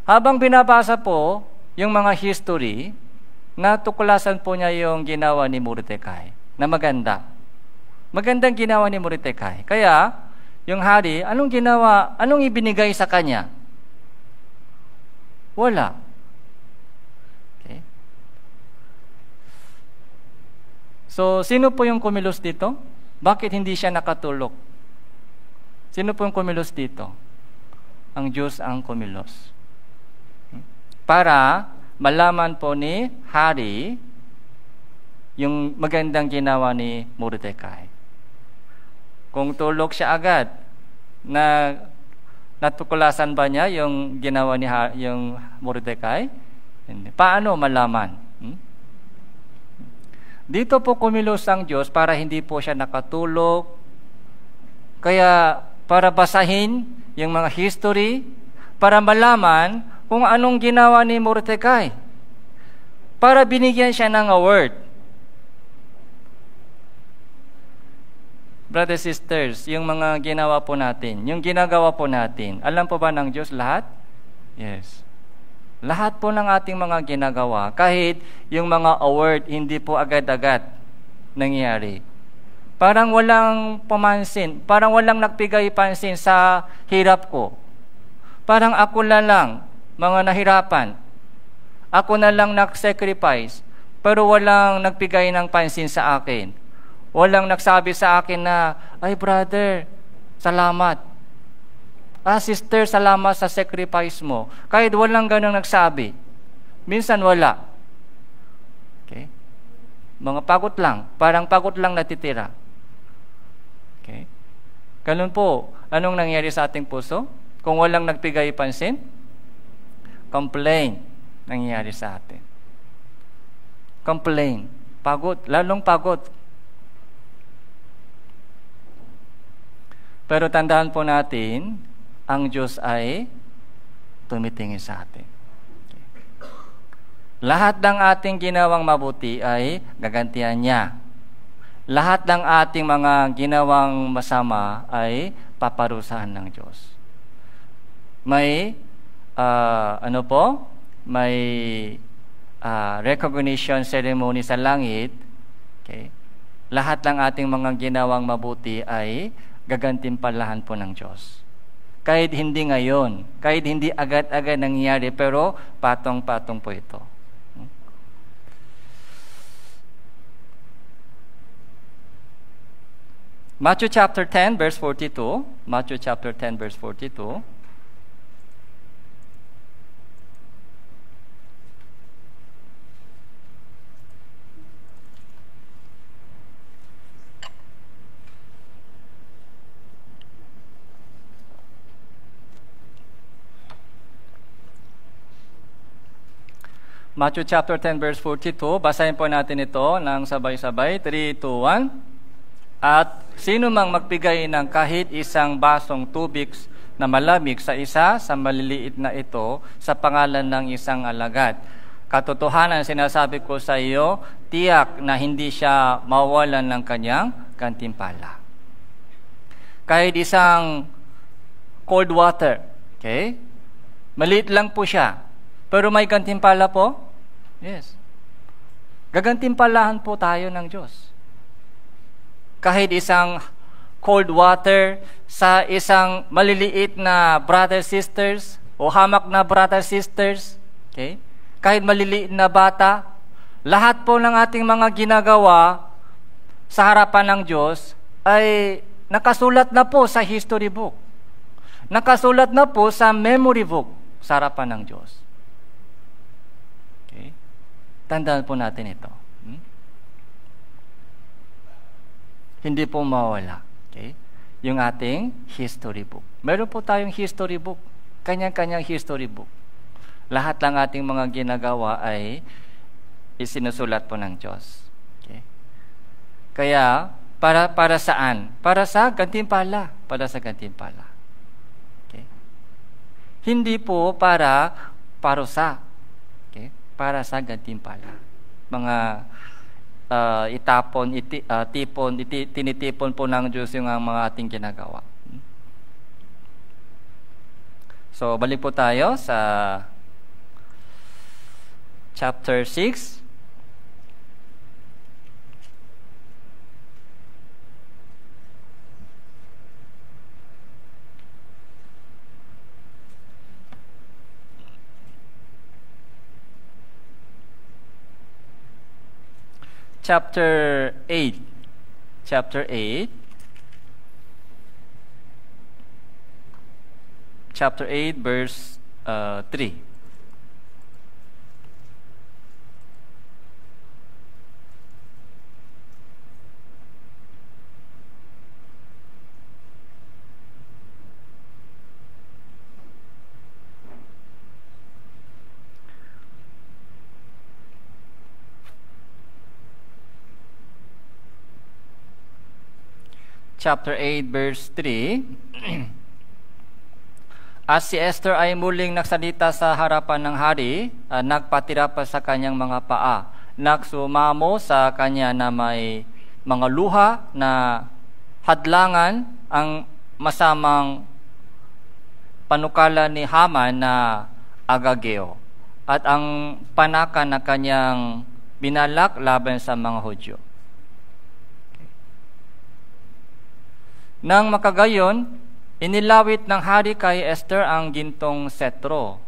Habang binabasa po, yung mga history, natuklasan po niya yung ginawa ni Mordecai na maganda. Magandang ginawa ni Mordecai. Kaya, yung hari, anong ibinigay sa kanya? Wala. Okay? So, sino po yung kumilos dito? Bakit hindi siya nakatulog? Sino po yung kumilos dito? Ang Diyos ang kumilos. Para malaman po ni hari yung magandang ginawa ni Mordecai. Kung tulog siya agad, natuklasan ba niya yung ginawa ni yung Mordecai? Paano malaman? Dito po kumilos ang Diyos para hindi po siya nakatulog. Kaya para basahin yung mga history, para malaman kung anong ginawa ni Mordecai. Para binigyan siya ng award. Brothers, sisters, yung mga ginawa po natin, yung ginagawa po natin, alam po ba ng Diyos lahat? Yes. Lahat po ng ating mga ginagawa, kahit yung mga award, hindi po agad-agad nangyari. Parang walang pamansin, parang walang nagbigay pansin sa hirap ko. Parang ako na lang, mga nahirapan. Ako na lang nag-sacrifice, pero walang nagbigay ng pansin sa akin. Walang nagsabi sa akin na, ay brother, salamat. Sister, salamat sa sacrifice mo. Kahit walang ganang nagsabi. Minsan wala. Okay? Mga pagod lang. Parang pagod lang natitira. Okay? Ganun po. Anong nangyari sa ating puso? Kung walang nagbigay pansin, complain nangyari sa atin. Complain. Pagod. Lalong pagod. Pero tandaan po natin, ang Diyos ay tumitingin sa atin. Okay. Lahat ng ating ginawang mabuti ay gagantihan niya. Lahat ng ating mga ginawang masama ay paparusahan ng Diyos. May may recognition ceremony sa langit. Okay. Lahat ng ating mga ginawang mabuti ay gagantimpalahan po ng Diyos. Kahit hindi ngayon, kahit hindi agad-agad nangyari, pero patong-patong po ito. Matthew chapter 10 verse 42. Matthew chapter 10 verse 42. Matthew chapter 10 verse 42, basahin po natin ito ng sabay-sabay. 3, 2, 1. At sino mang magbigay ng kahit isang basong tubig na malamig sa isa sa maliliit na ito sa pangalan ng isang alagad. Katotohanan sinasabi ko sa iyo, tiyak na hindi siya mawawalan ng kanyang gantimpala. Kahit isang cold water, okay? Maliit lang po siya. Pero may gantimpala po? Yes. Gagantimpalahan po tayo ng Diyos. Kahit isang cold water sa isang maliliit na brothers sisters o hamak na brothers sisters, okay? Kahit maliliit na bata, lahat po ng ating mga ginagawa sa harapan ng Diyos ay nakasulat na po sa history book. Nakasulat na po sa memory book sa harapan ng Diyos. Tandaan po natin ito. Hindi po mawala. Okay? Yung ating history book. Meron po tayong history book. Kanya-kanyang history book. Lahat ng ating mga ginagawa ay isinusulat po ng Diyos. Okay? Kaya, para saan? Para sa gantimpala. Para sa gantimpala. Okay? Hindi po para parusa. Okay? Para sa gantimpala. Mga tinitipon po ng Diyos yung mga ating ginagawa. So, balik po tayo sa chapter 6. chapter 8. Chapter 8. Chapter 8, verse 3. Chapter 8, verse 3. At si Esther ay muling nagsalita sa harapan ng hari, nagpatira pa sa kanyang mga paa, nagsumamo sa kanya na may mga luha na hadlangan ang masamang panukala ni Haman na Agageo at ang panaka na kanyang binalak laban sa mga Hudyo. Nang makagayon, inilawit ng hari kay Esther ang gintong setro.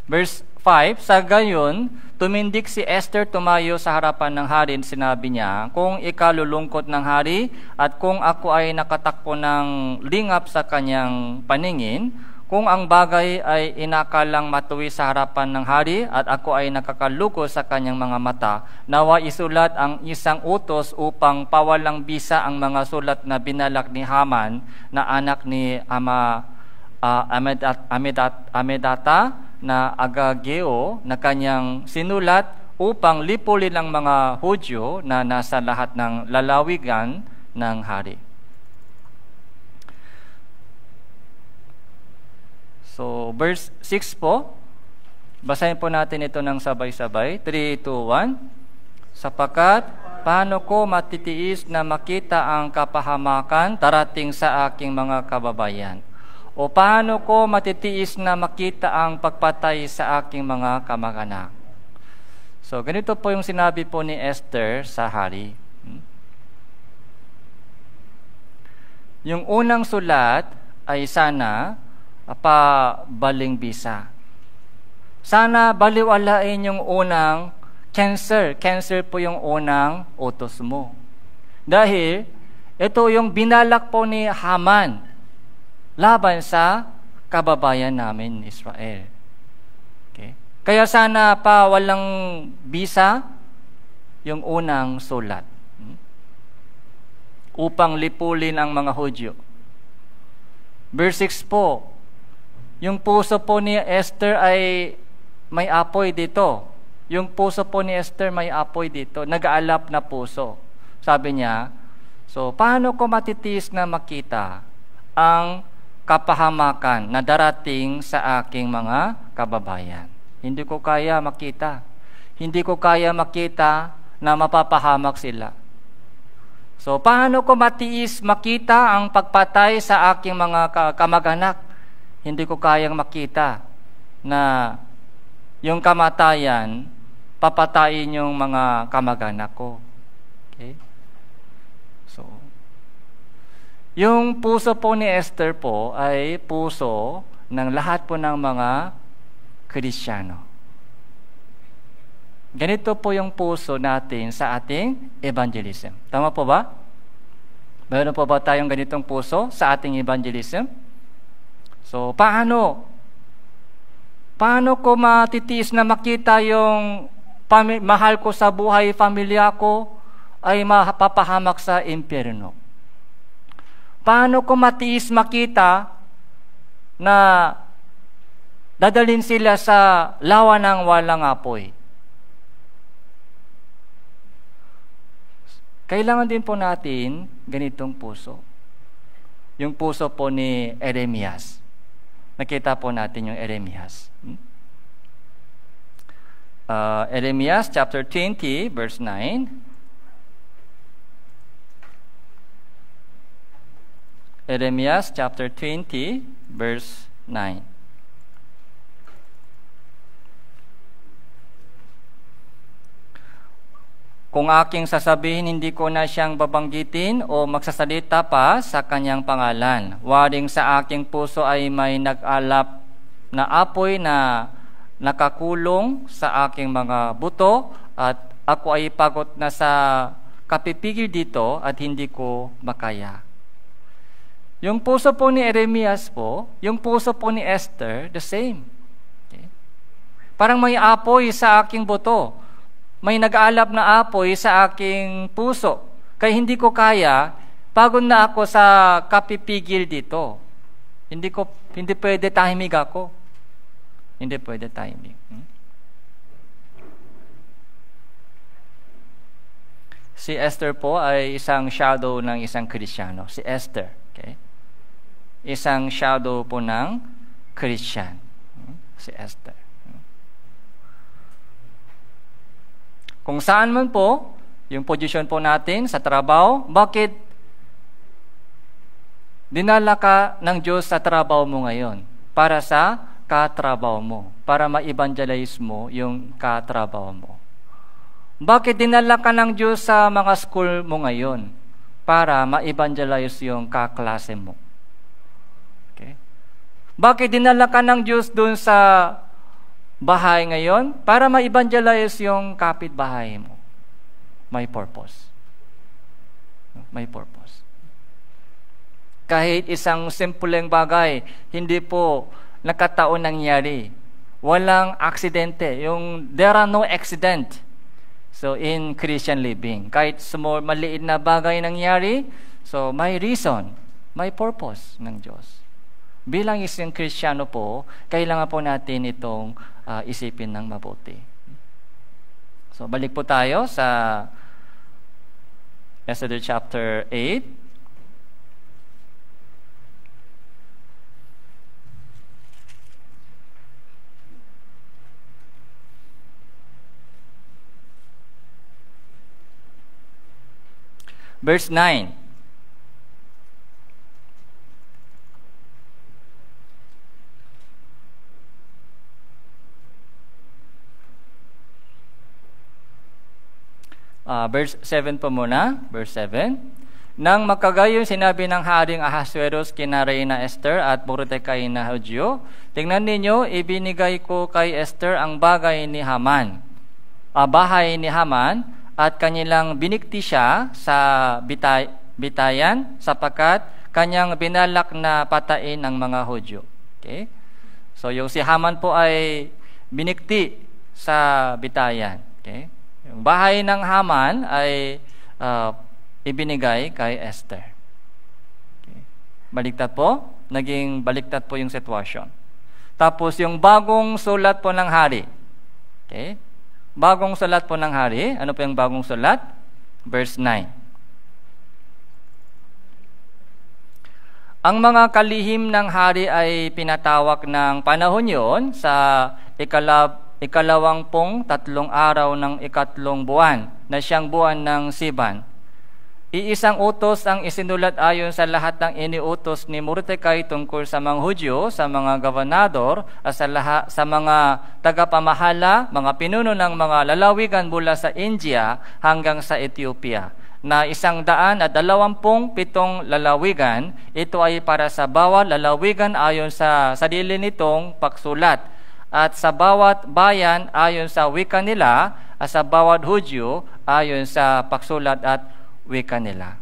Verse 5, sa gayon, tumindig si Esther, tumayo sa harapan ng hari, sinabi niya, kung ikalulungkot ng hari at kung ako ay nakatakbo ng lingap sa kanyang paningin, kung ang bagay ay inakalang matuwi sa harapan ng hari at ako ay nakakaluko sa kanyang mga mata, nawa isulat ang isang utos upang pawalang bisa ang mga sulat na binalak ni Haman na anak ni Amedata na Agageo na kanyang sinulat upang lipulin ang mga Hudyo na nasa lahat ng lalawigan ng hari. So, verse 6 po, basahin po natin ito ng sabay-sabay. 3, 2, 1. Sapagkat, paano ko matitiis na makita ang kapahamakan darating sa aking mga kababayan? O paano ko matitiis na makita ang pagpatay sa aking mga kamag-anak? So, ganito po yung sinabi po ni Esther sa hari. Yung unang sulat ay sana pabaling bisa. Sana baliwalain yung unang cancer. Cancer po yung unang utos mo. Dahil ito yung binalak po ni Haman laban sa kababayan namin Israel. Okay? Kaya sana pa walang bisa yung unang sulat. Upang lipulin ang mga Hudyo. Verse 6 po, yung puso po ni Esther ay may apoy dito. Yung puso po ni Esther may apoy dito. Nag-aalap na puso. Sabi niya, so paano ko matitiis na makita ang kapahamakan na darating sa aking mga kababayan? Hindi ko kaya makita. Hindi ko kaya makita na mapapahamak sila. So paano ko matiis makita ang pagpatay sa aking mga kamag-anak? Hindi ko kayang makita na yung kamatayan, papatayin yung mga kamag-anak ko. Okay? So, yung puso po ni Esther po ay puso ng lahat po ng mga Kristiyano. Ganito po yung puso natin sa ating evangelism. Tama po ba? Meron po ba tayong ganitong puso sa ating evangelism? So, paano ko matitiis na makita yung mahal ko sa buhay, pamilya ko, ay mapapahamak sa impyerno? Paano ko matiis makita na dadalhin sila sa lawa ng walang apoy? Kailangan din po natin ganitong puso. Yung puso po ni Jeremias. Nakita po natin yung Jeremias. Jeremias chapter 20, verse 9. Jeremias chapter 20, verse 9. Kung aking sasabihin, hindi ko na siyang babanggitin o magsasalita pa sa kanyang pangalan. Waring sa aking puso ay may nag-alap na apoy na nakakulong sa aking mga buto at ako ay pagod na sa kapipigil dito at hindi ko makaya. Yung puso po ni Jeremias po, yung puso po ni Esther, the same. Okay? Parang may apoy sa aking buto. May nag-aalab na apoy sa aking puso. Kaya hindi ko kaya, pagod na ako sa kapipigil dito. Hindi pwede tahimik ako. Hindi pwede tahimik. Si Esther po ay isang shadow ng isang Kristiyano. Si Esther. Okay? Isang shadow po ng Christian. Si Esther. Kung saan man po, yung position po natin sa trabaho, bakit dinala ka ng Diyos sa trabaho mo ngayon? Para sa katrabaho mo. Para ma-evangelize mo yung katrabaho mo. Bakit dinala ka ng Diyos sa mga school mo ngayon? Para ma-evangelize yung kaklase mo. Okay? Bakit dinala ka ng Diyos dun sa bahay ngayon? Para ma-evangelize yung kapitbahay mo. May purpose. May purpose. Kahit isang simpleng bagay, hindi po nakataon nangyari. Walang aksidente. There are no accident. So, in Christian living, kahit small, maliit na bagay nangyari, so may reason, may purpose ng Diyos. Bilang isang Kristiyano po, kailangan po natin itong isipin ng mabuti. So, balik po tayo sa Exodus chapter 8. Verse 9. Verse 7 po muna. Verse 7. Nang makagayon sinabi ng Haring Ahasuerus kina Reyna Esther at Mordecai na Hudyo, tingnan ninyo, ibinigay ko kay Esther ang bagay ni Haman, bahay ni Haman, at kanilang binikti siya sa bitayan sapagkat kanyang binalak na patain ang mga Hudyo. Okay? So yung si Haman po ay binikti sa bitayan. Okay? Yung bahay ng Haman ay ibinigay kay Esther. Okay? Baliktad po. Naging baliktad po yung sitwasyon. Tapos yung bagong sulat po ng hari. Okay? Bagong sulat po ng hari. Ano po yung bagong sulat? Verse 9. Ang mga kalihim ng hari ay pinatawag ng panahon yon sa ikalawangpong tatlong araw ng ikatlong buwan na siyang buwan ng Siban. Iisang utos ang isinulat ayon sa lahat ng iniutos ni Mordecai tungkol sa mga Hudyo, sa mga gobernador, at sa mga tagapamahala, mga pinuno ng mga lalawigan mula sa India hanggang sa Ethiopia, na 127 lalawigan. Ito ay para sa bawat lalawigan ayon sa sarili nitong pagsulat, at sa bawat bayan ayon sa wika nila, at sa bawat Hudyo ayon sa pagsulat at wika nila.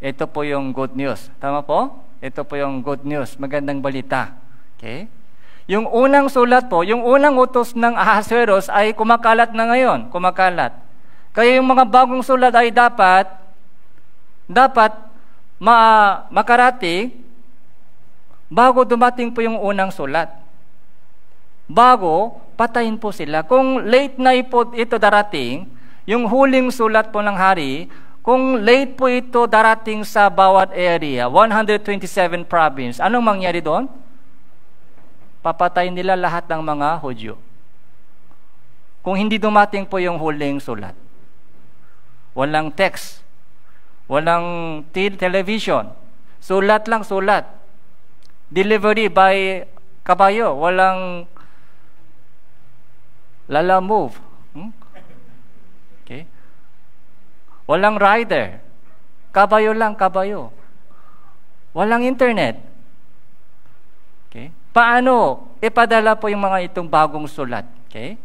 Ito po yung good news. Tama po? Ito po yung good news. Magandang balita. Okay? Yung unang sulat po, yung unang utos ng Ahasuerus ay kumakalat na ngayon. Kumakalat. Kaya yung mga bagong sulat ay dapat makarating bago dumating po yung unang sulat. Bago, patayin po sila. Kung late na po ito darating, yung huling sulat po ng hari, kung late po ito darating sa bawat area, 127 province, anong mangyari doon? Papatayin nila lahat ng mga Hudyo. Kung hindi dumating po yung huling sulat. Walang text, walang television, sulat lang sulat. Delivery by kabayo, walang lalamove. Okay? Walang rider. Kabayo lang, kabayo. Walang internet. Okay? Paano ipadala po yung mga itong bagong sulat. Okay?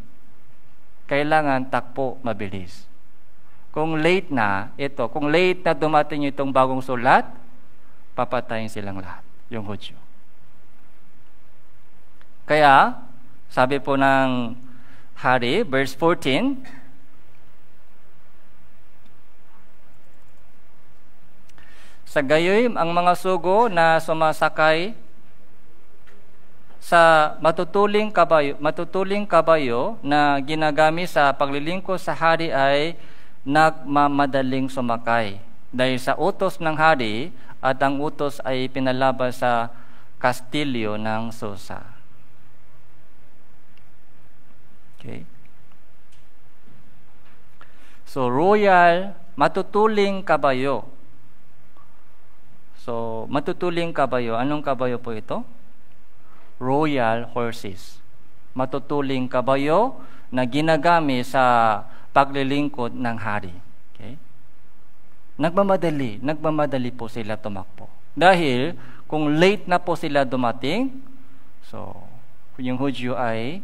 Kailangan takpo mabilis. Kung late na, kung late na dumating itong bagong sulat, papatayin silang lahat, yung Hudyo. Kaya, sabi po ng hari, verse 14, sa gayoy, ang mga sugo na sumasakay sa matutuling kabayo na ginagamit sa paglilingkod sa hari ay nagmamadaling sumakay dahil sa utos ng hari, at ang utos ay pinalabas sa kastilyo ng Susa. Okay. So, royal, matutuling kabayo. So, matutuling kabayo. Anong kabayo po ito? Royal horses. Matutuling kabayo na ginagamit sa paglilingkod ng hari. Okay? Nagmamadali po sila tumakbo. Dahil kung late na po sila dumating, so yung Hudyo ay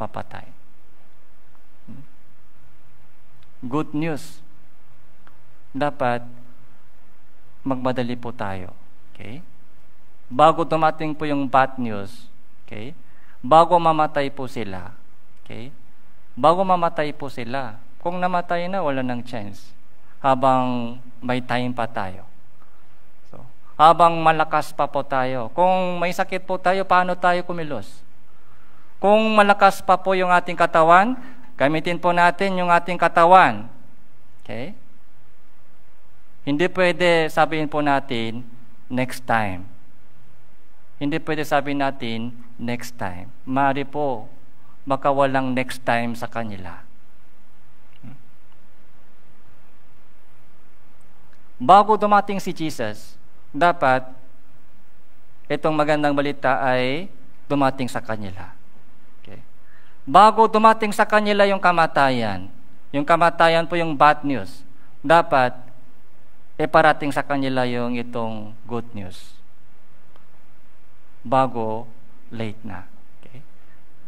papatay. Good news. Dapat magmadali po tayo. Okay? Bago dumating po yung bad news, okay? Bago mamatay po sila, okay? Bago mamatay po sila. Kung namatay na, wala nang chance. Habang may time pa tayo. So, habang malakas pa po tayo. Kung may sakit po tayo, paano tayo kumilos? Kung malakas pa po yung ating katawan, gamitin po natin yung ating katawan. Okay? Hindi pwede sabihin po natin, next time. Hindi pwede sabihin natin, next time. Maaari po, baka walang next time sa kanila. Bago dumating si Jesus, dapat itong magandang balita ay dumating sa kanila. Okay. Bago dumating sa kanila yung kamatayan po yung bad news, dapat iparating sa kanila yung itong good news. Bago late na. Okay?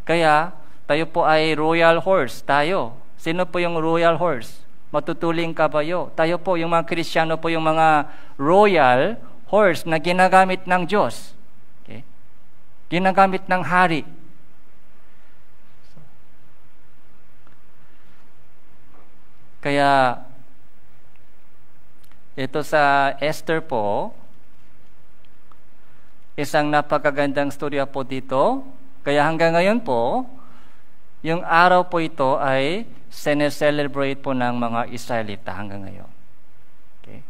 Kaya, tayo po ay royal horse. Tayo. Sino po yung royal horse? Matutuling kabayo. Tayo po, yung mga Kristiyano po, yung mga royal horse na ginagamit ng Diyos. Okay? Ginagamit ng hari. Kaya, ito sa Esther po, isang napakagandang storya po dito. Kaya hanggang ngayon po, yung araw po ito ay sineselebrate po ng mga Israelita hanggang ngayon. Okay.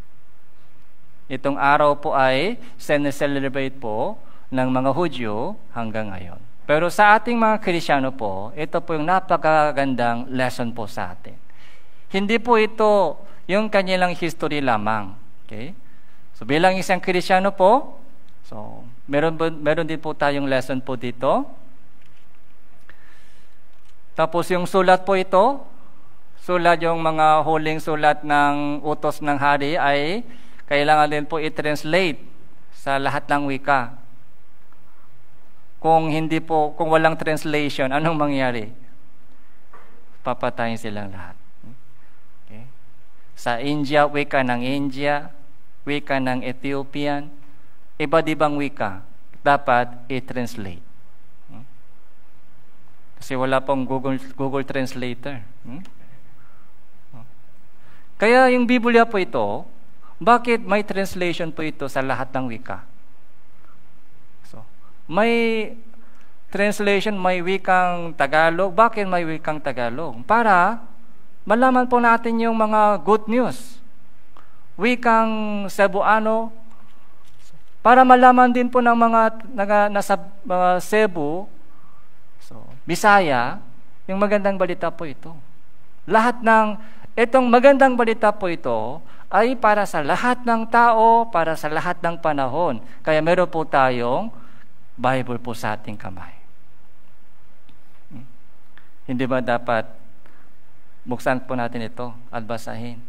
Itong araw po ay sineselebrate po ng mga Hudyo hanggang ngayon. Pero sa ating mga Kristiyano po, ito po yung napakagandang lesson po sa atin. Hindi po ito yung kanilang history lamang. Okay? So bilang isang Kristiyano po, so meron din po tayong lesson po dito. Tapos yung sulat po ito, yung mga huling sulat ng utos ng hari ay kailangan din po i-translate sa lahat ng wika. Kung walang translation, anong mangyari? Papatayin silang lahat. Okay? Sa India, wika ng India, wika ng Ethiopian, iba't ibang wika dapat i-translate. Kasi wala pong Google Translator. Kaya yung Biblia po ito, bakit may translation po ito sa lahat ng wika? So, may translation, may wikang Tagalog. Bakit may wikang Tagalog? Para malaman po natin yung mga good news. Wikang Cebuano, para malaman din po ng mga nasa Cebu, so, Bisaya, yung magandang balita po ito. Itong magandang balita po ito ay para sa lahat ng tao, para sa lahat ng panahon. Kaya meron po tayong Bible po sa ating kamay. Hindi ba dapat buksan po natin ito at basahin?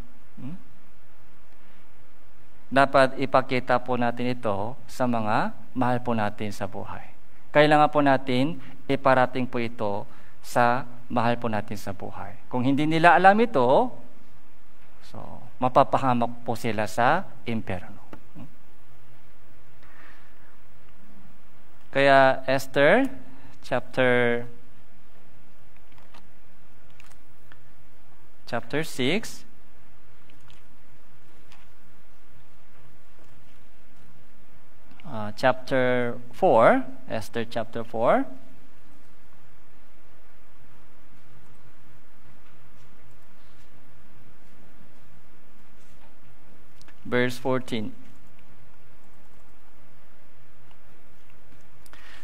Dapat ipakita po natin ito sa mga mahal po natin sa buhay. kailangan po natin iparating po ito sa mahal po natin sa buhay. Kung hindi nila alam ito, so mapapahamak po sila sa impyerno. Kaya Esther chapter 6 chapter 4, Esther chapter 4, verse 14.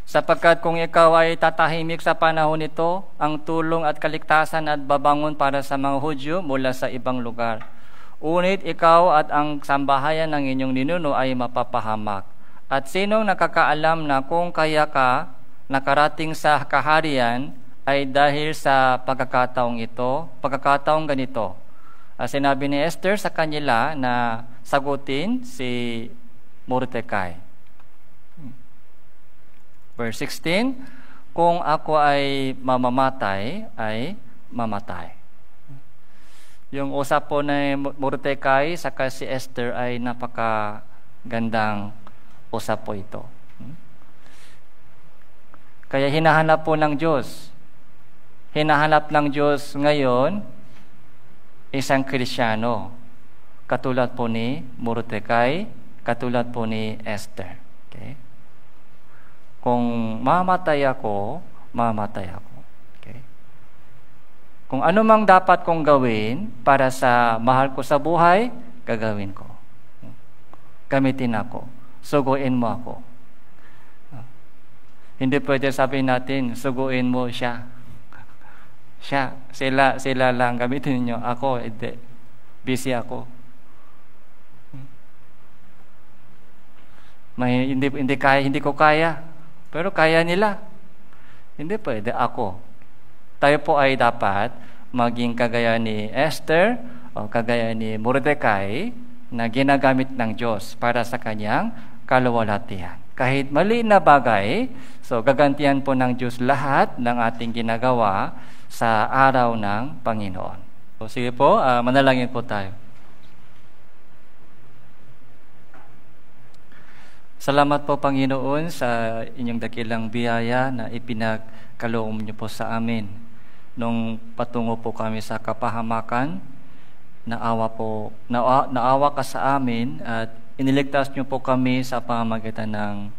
Sapagkat kung ikaw ay tatahimik sa panahon nito, ang tulong at kaligtasan at babangon para sa mga Hudyo mula sa ibang lugar. Unit ikaw at ang sambahayan ng inyong ninuno ay mapapahamak. At sinong nakakaalam na kung kaya ka nakarating sa kaharian ay dahil sa pagkakataong ganito. Sinabi ni Esther sa kanila na sagutin si Mordecai. Verse 16, kung ako ay mamamatay, ay mamatay. Yung usap po ni Mordecai saka si Esther ay napakagandang usap po ito. Kaya hinahanap po ng Diyos. Hinahanap ng Diyos ngayon isang Kristiyano. Katulad po ni Mordecai, katulad po ni Esther. Okay? Kung mamatay ako, mamatay ako. Okay? Kung ano mang dapat kong gawin para sa mahal ko sa buhay, gagawin ko. Gamitin ako. Suguin mo ako. Hindi pwede sabihin natin, suguin mo siya. Sila lang gamitin niyo. Ako, hindi. Busy ako. Hindi ko kaya. Pero kaya nila. Hindi pwede ako. Tayo po ay dapat maging kagaya ni Esther o kagaya ni Mordecai na ginagamit ng Diyos para sa kanyang kaluwalhatian. Kahit mali na bagay, so gagantihan po ng Diyos lahat ng ating ginagawa sa araw ng Panginoon. So sige po, manalangin po tayo. Salamat po, Panginoon, sa inyong dakilang biyaya na ipinagkaloob niyo po sa amin. Nung patungo po kami sa kapahamakan, naawa ka sa amin at iniligtas niyo po kami sa pamamagitan ng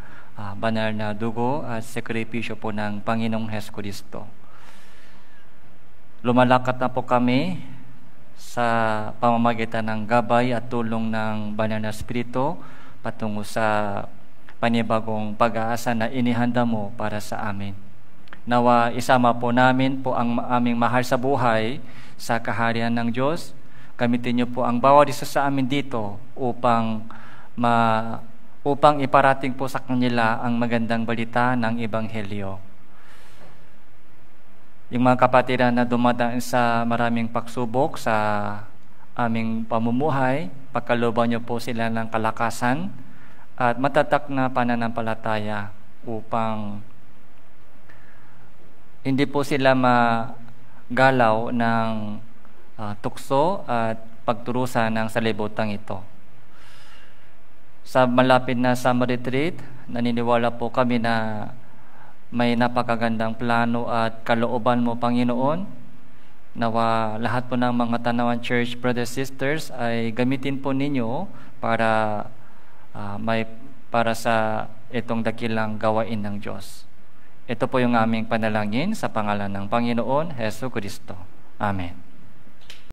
banal na dugo at sakripisyo po ng Panginoong Hesukristo. Lumalakat na po kami sa pamamagitan ng gabay at tulong ng banal na Espiritu patungo sa panibagong pag-aasa na inihanda mo para sa amin. Nawa isama po namin po ang aming mahal sa buhay sa kaharian ng Diyos. Gamitin niyo po ang bawat isa sa amin dito upang iparating po sa kanila ang magandang balita ng Ebanghelyo. Yung mga kapatiran na dumadaan sa maraming pagsubok sa aming pamumuhay, pagkalooban niyo po sila ng kalakasan at matatak na pananampalataya upang hindi po sila magalaw ng tukso at pagturusan ng salibutang ito. Sa malapit na summer retreat, naniniwala po kami na may napakagandang plano at kalooban mo, Panginoon. Nawa lahat po ng mga Tanawan Church brothers sisters ay gamitin po ninyo para sa itong dakilang gawain ng Diyos. Ito po yung aming panalangin sa pangalan ng Panginoon Hesukristo. Amen.